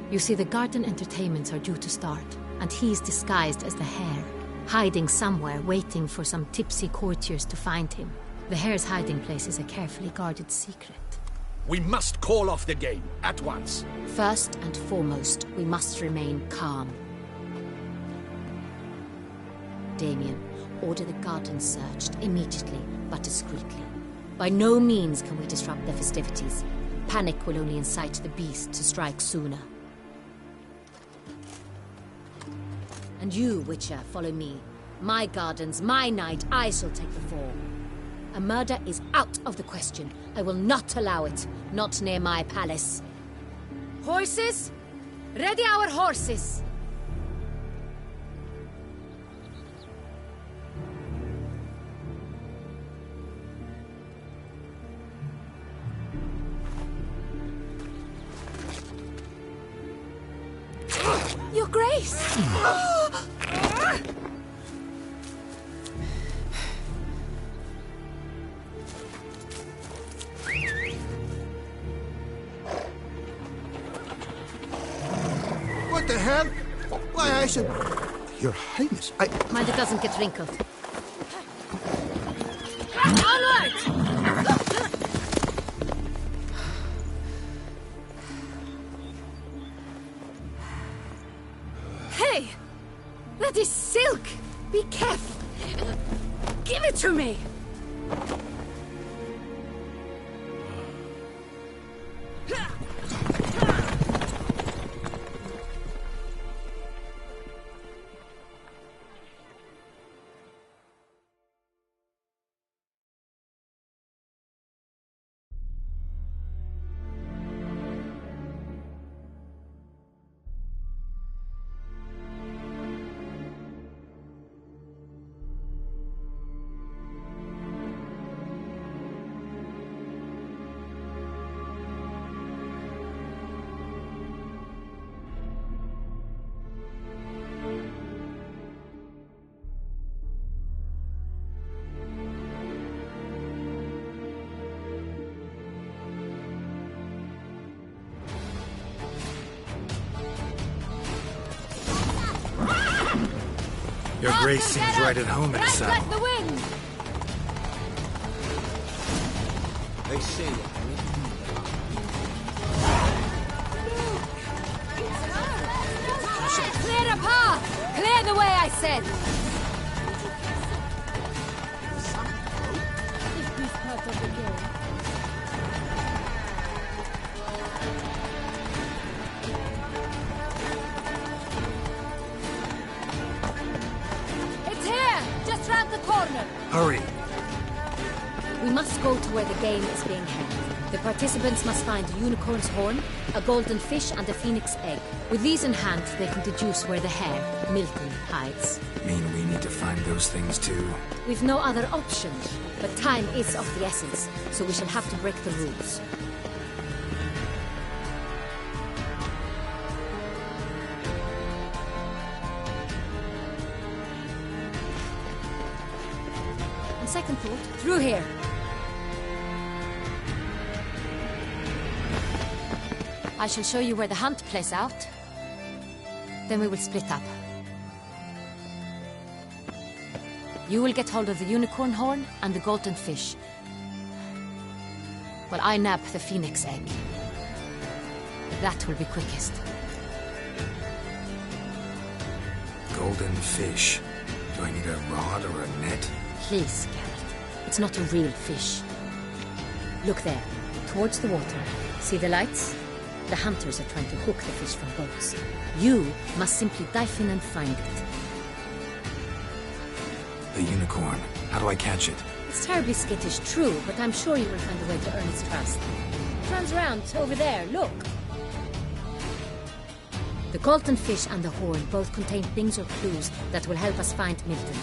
You see, the garden entertainments are due to start, and he's disguised as the hare, hiding somewhere, waiting for some tipsy courtiers to find him. The hare's hiding place is a carefully guarded secret. We must call off the game, at once. First and foremost, we must remain calm. Damien, order the garden searched immediately, but discreetly. By no means can we disrupt the festivities. Panic will only incite the beast to strike sooner. And you, Witcher, follow me. My gardens, my night, I shall take the fall. A murder is out of the question. I will not allow it. Not near my palace. Horses? Ready our horses! Your Grace! What the hell? Why, I said... Your Highness, Mind it doesn't get wrinkled. Onward! Hey! That is silk! Be careful! Give it to me! Your Grace seems right at home in a saddle. Like the wind! They say Clear a path! Clear the way, I said! Is this part of the game? It's here! Just round the corner! Hurry! We must go to where the game is being held. The participants must find a unicorn's horn, a golden fish, and a phoenix egg. With these in hand, they can deduce where the hare, Milton, hides. Mean we need to find those things too? We've no other option, but time is of the essence, so we shall have to break the rules. second thought, Through here. I shall show you where the hunt plays out. Then we will split up. You will get hold of the unicorn horn and the golden fish. While I nab the phoenix egg. That will be quickest. Golden fish. Do I need a rod or a net? Please, Geralt. It's not a real fish. Look there, towards the water. See the lights? The hunters are trying to hook the fish from boats. You must simply dive in and find it. The unicorn. How do I catch it? It's terribly skittish, true, but I'm sure you will find a way to earn its trust. Turns around, over there, look! The golden fish and the horn both contain things or clues that will help us find Milton.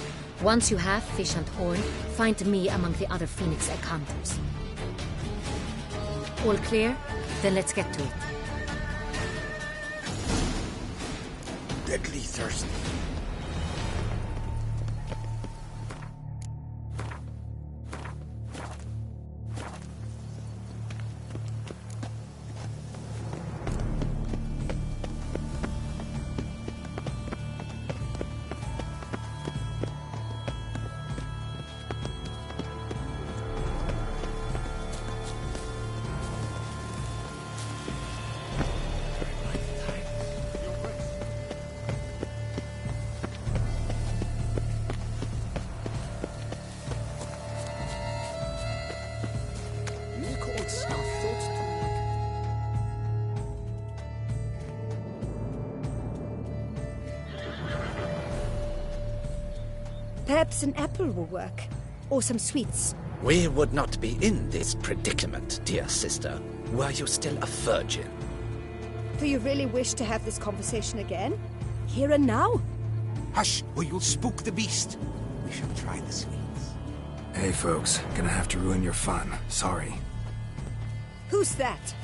Once you have fish and horn, find me among the other phoenix egg hunters. All clear? Then let's get to it. Deadly thirsty. Perhaps an apple will work. Or some sweets. We would not be in this predicament, dear sister, were you still a virgin. Do you really wish to have this conversation again? Here and now? Hush, or you'll spook the beast. We shall try the sweets. Hey folks, gonna have to ruin your fun. Sorry. Who's that?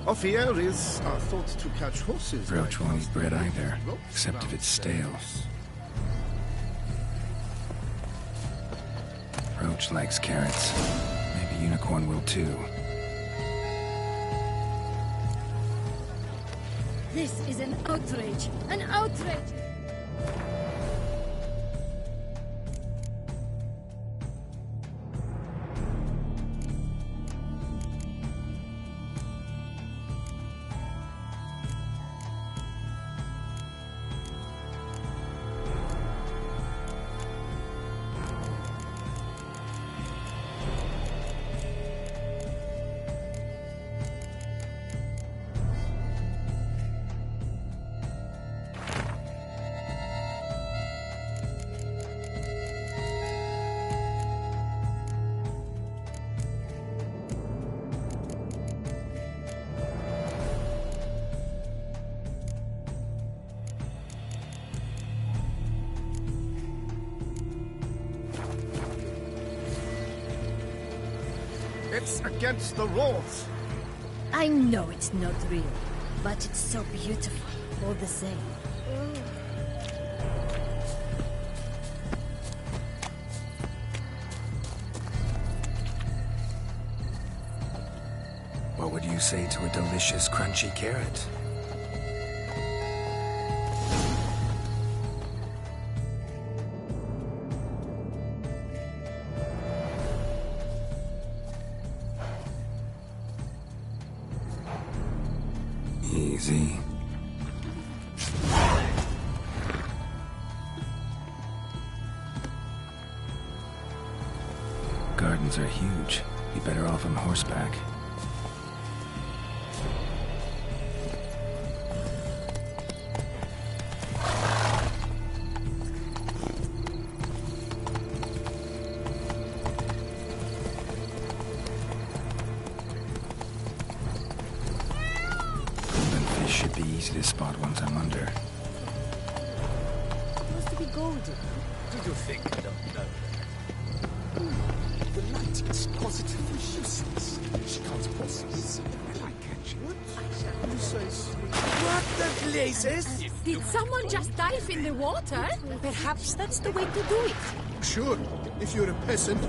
Ophir is thought to catch horses. Roach won't eat bread either, except if it's stale. Roach likes carrots. Maybe Unicorn will too. This is an outrage! An outrage! It's against the rules. I know it's not real, but it's so beautiful, all the same. What would you say to a delicious, crunchy carrot? Easy. Gardens are huge. Be better off on horseback. Golden fish should be easy to spot once I'm under. It was to be golden. Did you think I don't know? The light is positively useless. She can't possibly see when I catch it. What the blazes? Did someone just dive in the water? Perhaps that's the way to do it. Sure, if you're a peasant.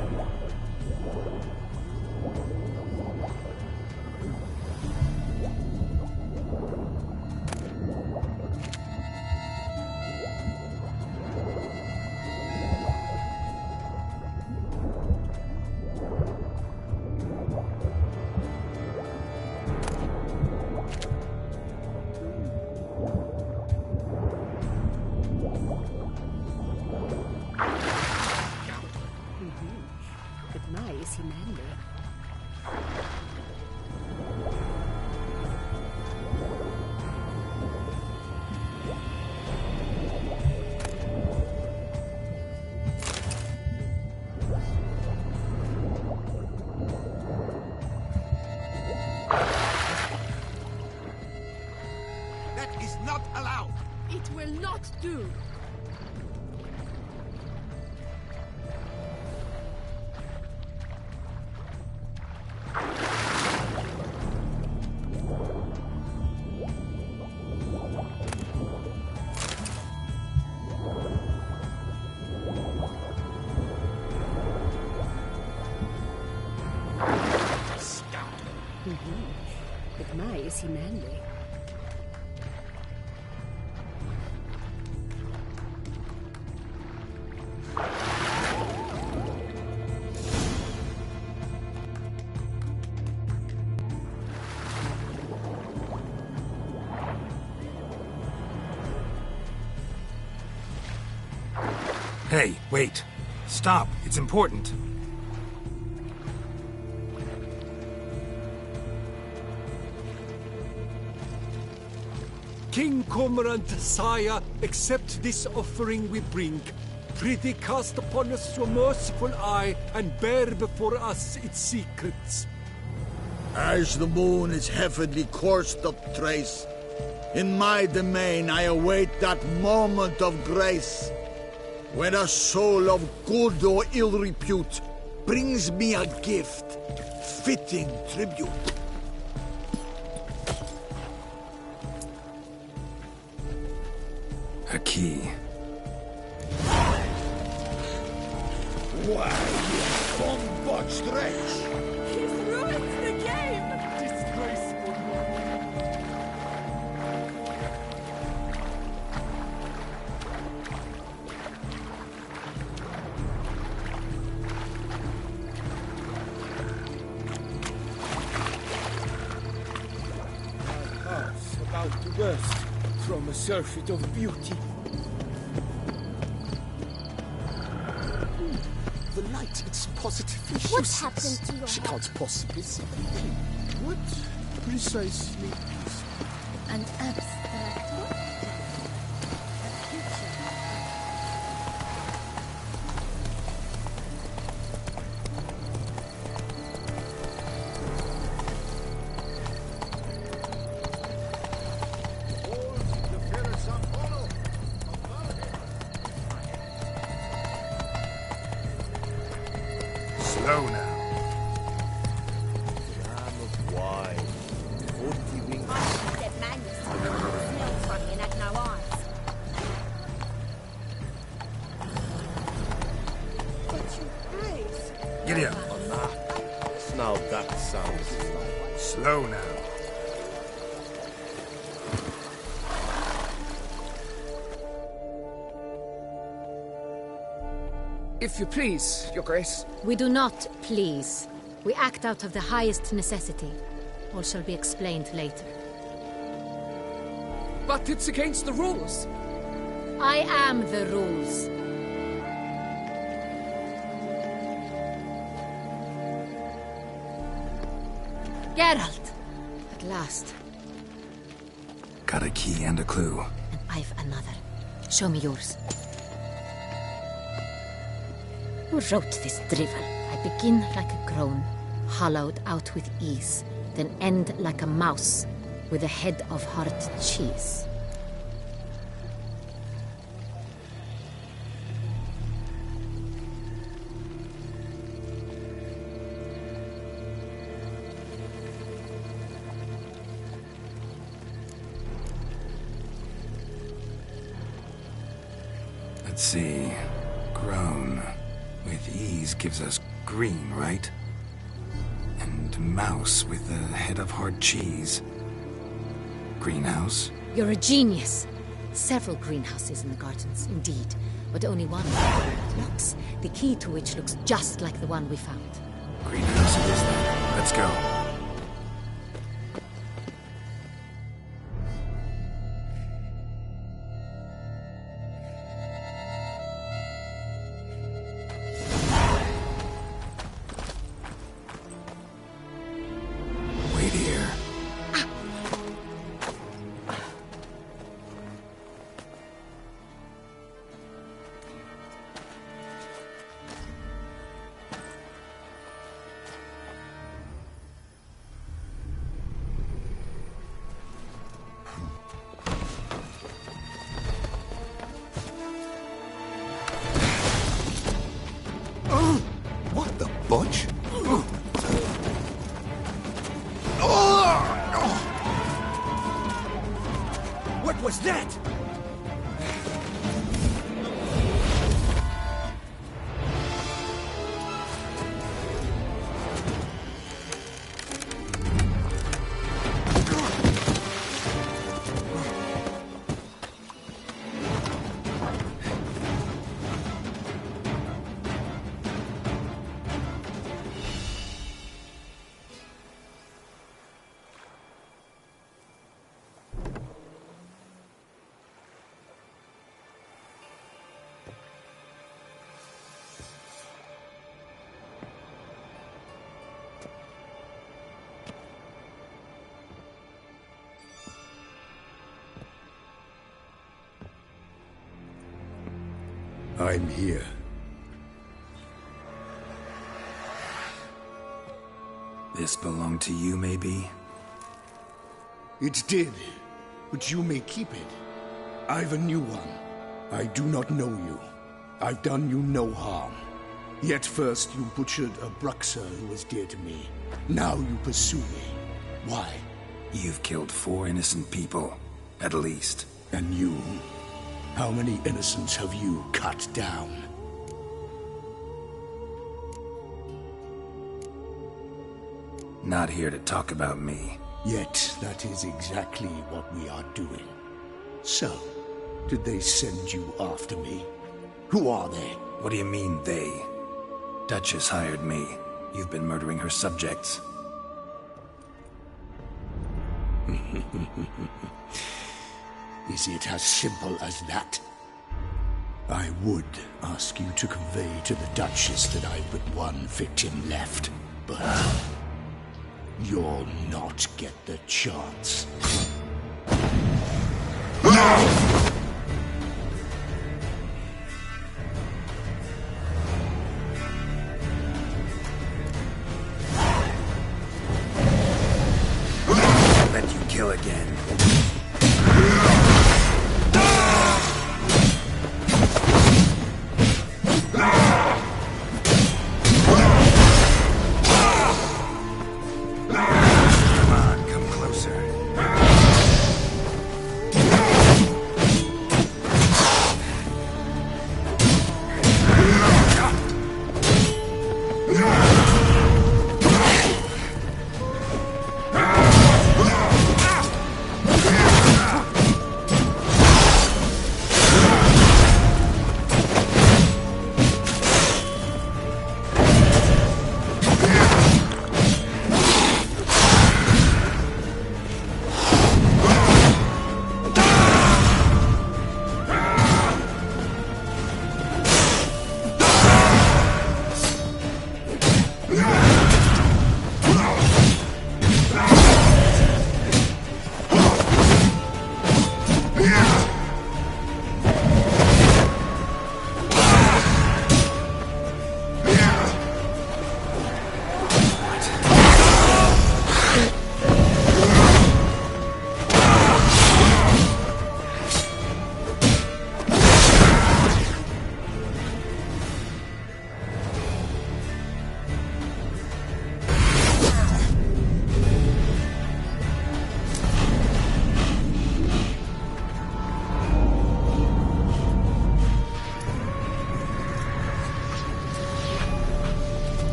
But my, is he manly? That is not allowed. It will not do. But my, is he manly? Hey, wait. Stop. It's important. King Cormorant, sire, accept this offering we bring. Prithee cast upon us your merciful eye and bear before us its secrets. As the moon is heavily coursed up trace, in my domain I await that moment of grace, when a soul of good or ill repute brings me a gift, fitting tribute. A key. Why, you bum-botched wretch! He's ruined the game! Disgraceful. My heart's about to burst from a surfeit of beauty. The light, it's positively useless. What happened to your She head? can't possibly see. What precisely is An abstract what? A picture. Slow now. Jam of wine. 40 wings. That man is smells funny and had no eyes. But you praise. Giddy up. On that. Now that sounds like... Slow now. If you please, Your Grace. We do not please. We act out of the highest necessity. All shall be explained later. But it's against the rules. I am the rules. Geralt! At last. Got a key and a clue. And I've another. Show me yours. Who wrote this drivel? I begin like a groan, hollowed out with ease, then end like a mouse, with a head of hard cheese. Let's see. Groan. With ease gives us green, right? And mouse with a head of hard cheese. Greenhouse? You're a genius. Several greenhouses in the gardens, indeed, but only one locks, the key to which looks just like the one we found. Greenhouse it is then. Let's go. Wait here. What the bunch? What was that? I'm here. This belonged to you, maybe? It did, but you may keep it. I've a new one. I do not know you. I've done you no harm. Yet first you butchered a Bruxa who was dear to me. Now you pursue me. Why? You've killed 4 innocent people, at least. And you? How many innocents have you cut down? Not here to talk about me. Yet that is exactly what we are doing. So, did they send you after me? Who are they? What do you mean, they? Duchess hired me. You've been murdering her subjects. Is it as simple as that? I would ask you to convey to the Duchess that I've but one victim left, but you'll not get the chance. Let you kill again. Come on, come closer.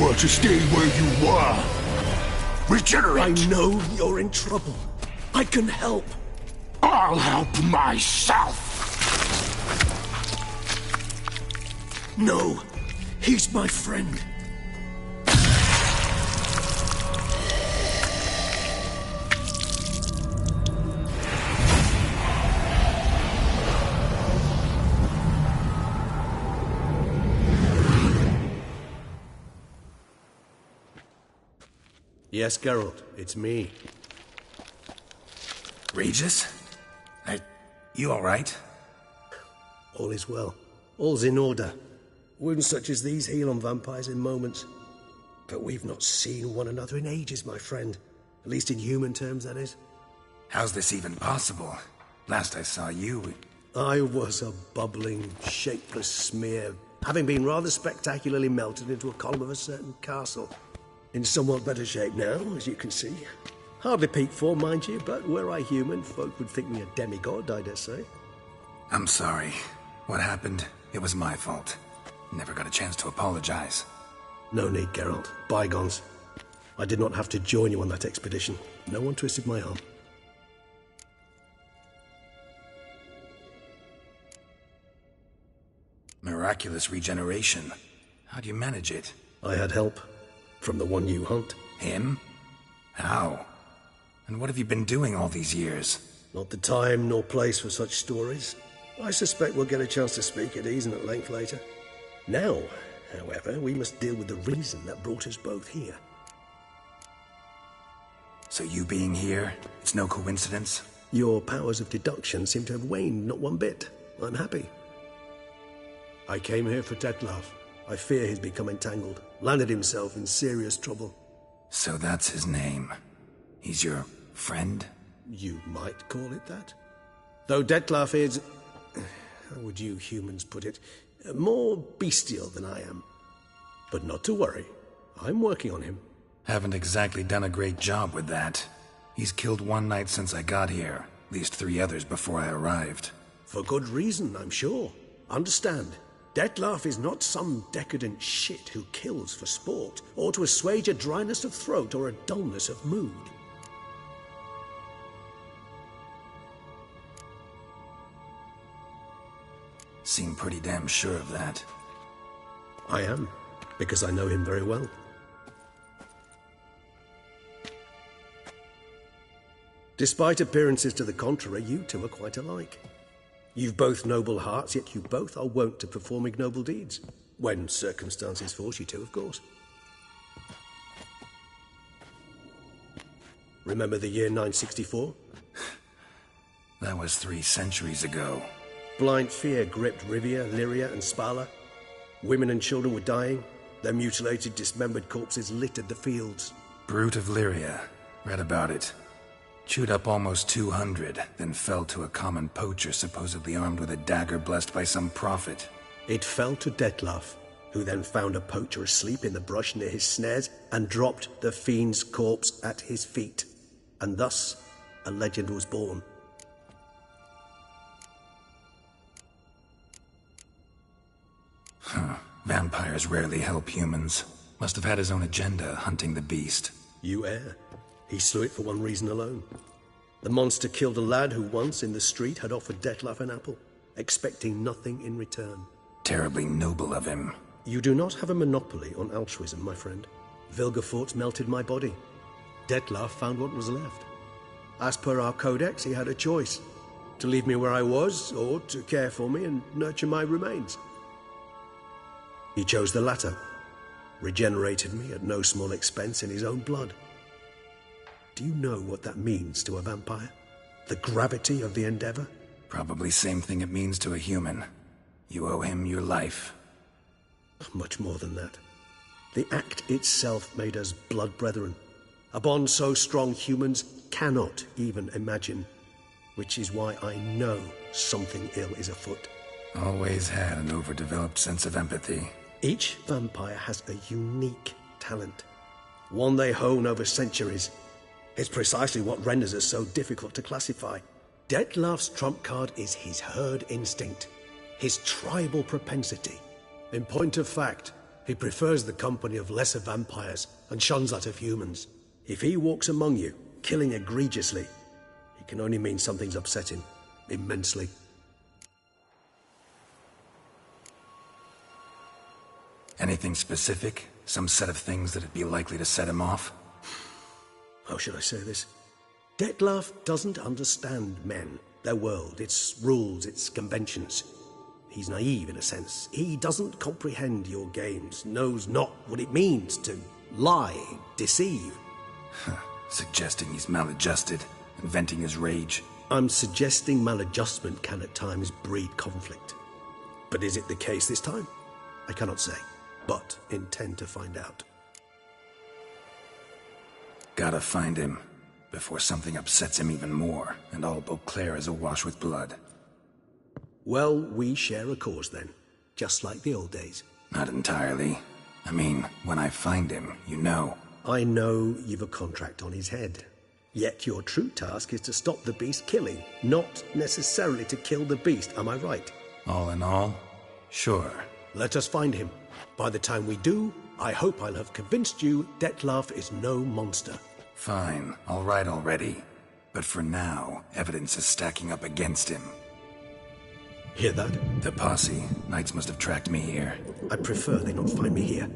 were to stay where you were. Regenerate! I know you're in trouble. I can help. I'll help myself! No, he's my friend. Yes, Geralt, it's me. Regis? You alright? All is well. All's in order. Wounds such as these heal on vampires in moments. But we've not seen one another in ages, my friend. At least in human terms, that is. How's this even possible? Last I saw you... I was a bubbling, shapeless smear, having been rather spectacularly melted into a column of a certain castle. In somewhat better shape now, as you can see. Hardly peak form, mind you, but were I human, folk would think me a demigod, I dare say. I'm sorry. What happened, it was my fault. Never got a chance to apologize. No need, Geralt. Bygones. I did not have to join you on that expedition. No one twisted my arm. Miraculous regeneration. How do you manage it? I had help. From the one you hunt. Him? How? And what have you been doing all these years? Not the time nor place for such stories. I suspect we'll get a chance to speak at ease and at length later. Now, however, we must deal with the reason that brought us both here. So you being here, it's no coincidence? Your powers of deduction seem to have waned not one bit. I'm happy. I came here for Dettlaff. I fear he's become entangled, landed himself in serious trouble. So that's his name. He's your friend? You might call it that. Though Dettlaff is... how would you humans put it? More bestial than I am. But not to worry. I'm working on him. Haven't exactly done a great job with that. He's killed one knight since I got here. At least 3 others before I arrived. For good reason, I'm sure. Understand. Dettlaff is not some decadent shit who kills for sport, or to assuage a dryness of throat or a dullness of mood. Seem pretty damn sure of that. I am, because I know him very well. Despite appearances to the contrary, you two are quite alike. You've both noble hearts, yet you both are wont to perform ignoble deeds. When circumstances force you to, of course. Remember the year 964? That was 3 centuries ago. Blind fear gripped Rivia, Lyria, and Spala. Women and children were dying. Their mutilated, dismembered corpses littered the fields. Brute of Lyria. Read about it. Chewed up almost 200, then fell to a common poacher supposedly armed with a dagger blessed by some prophet. It fell to Dettlaff, who then found a poacher asleep in the brush near his snares and dropped the fiend's corpse at his feet. And thus, a legend was born. Vampires rarely help humans. Must have had his own agenda, hunting the beast. You err. He slew it for one reason alone. The monster killed a lad who once, in the street, had offered Dettlaff an apple, expecting nothing in return. Terribly noble of him. You do not have a monopoly on altruism, my friend. Vilgefortz melted my body. Dettlaff found what was left. As per our codex, he had a choice. To leave me where I was, or to care for me and nurture my remains. He chose the latter. Regenerated me at no small expense in his own blood. Do you know what that means to a vampire? The gravity of the endeavor? Probably same thing it means to a human. You owe him your life. Much more than that. The act itself made us blood brethren. A bond so strong humans cannot even imagine. Which is why I know something ill is afoot. Always had an overdeveloped sense of empathy. Each vampire has a unique talent. One they hone over centuries. It's precisely what renders us so difficult to classify. Dettlaff's trump card is his herd instinct, his tribal propensity. In point of fact, He prefers the company of lesser vampires and shuns that of humans. If he walks among you, killing egregiously, it can only mean something's upset him immensely. Anything specific? Some set of things that'd be likely to set him off? How should I say this? Dettlaff doesn't understand men, their world, its rules, its conventions. He's naive in a sense. He doesn't comprehend your games, knows not what it means to lie, deceive. Suggesting he's maladjusted and venting his rage. I'm suggesting maladjustment can at times breed conflict. But is it the case this time? I cannot say, but intend to find out. Gotta find him before something upsets him even more, and all Beauclair is awash with blood. Well, we share a cause then, just like the old days. Not entirely. I mean, when I find him, you know. I know you've a contract on his head. Yet your true task is to stop the beast killing, not necessarily to kill the beast, am I right? All in all, sure. Let us find him. By the time we do, I hope I'll have convinced you Dettlaff is no monster. Fine, all right already. But for now, evidence is stacking up against him. Hear that? The posse. Knights must have tracked me here. I prefer they not find me here.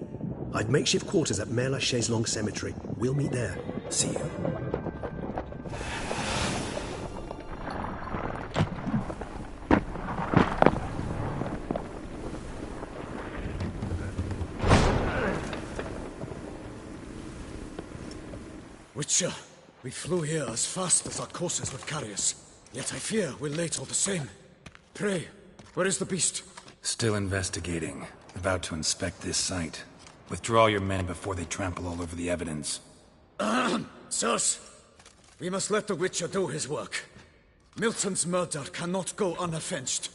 I've makeshift quarters at Mère Lachaise Long Cemetery. We'll meet there. See you. Witcher, we flew here as fast as our courses would carry us. Yet I fear we're late all the same. Pray, where is the beast? Still investigating. About to inspect this site. Withdraw your men before they trample all over the evidence. Sirs, we must let the Witcher do his work. Milton's murder cannot go unavenged.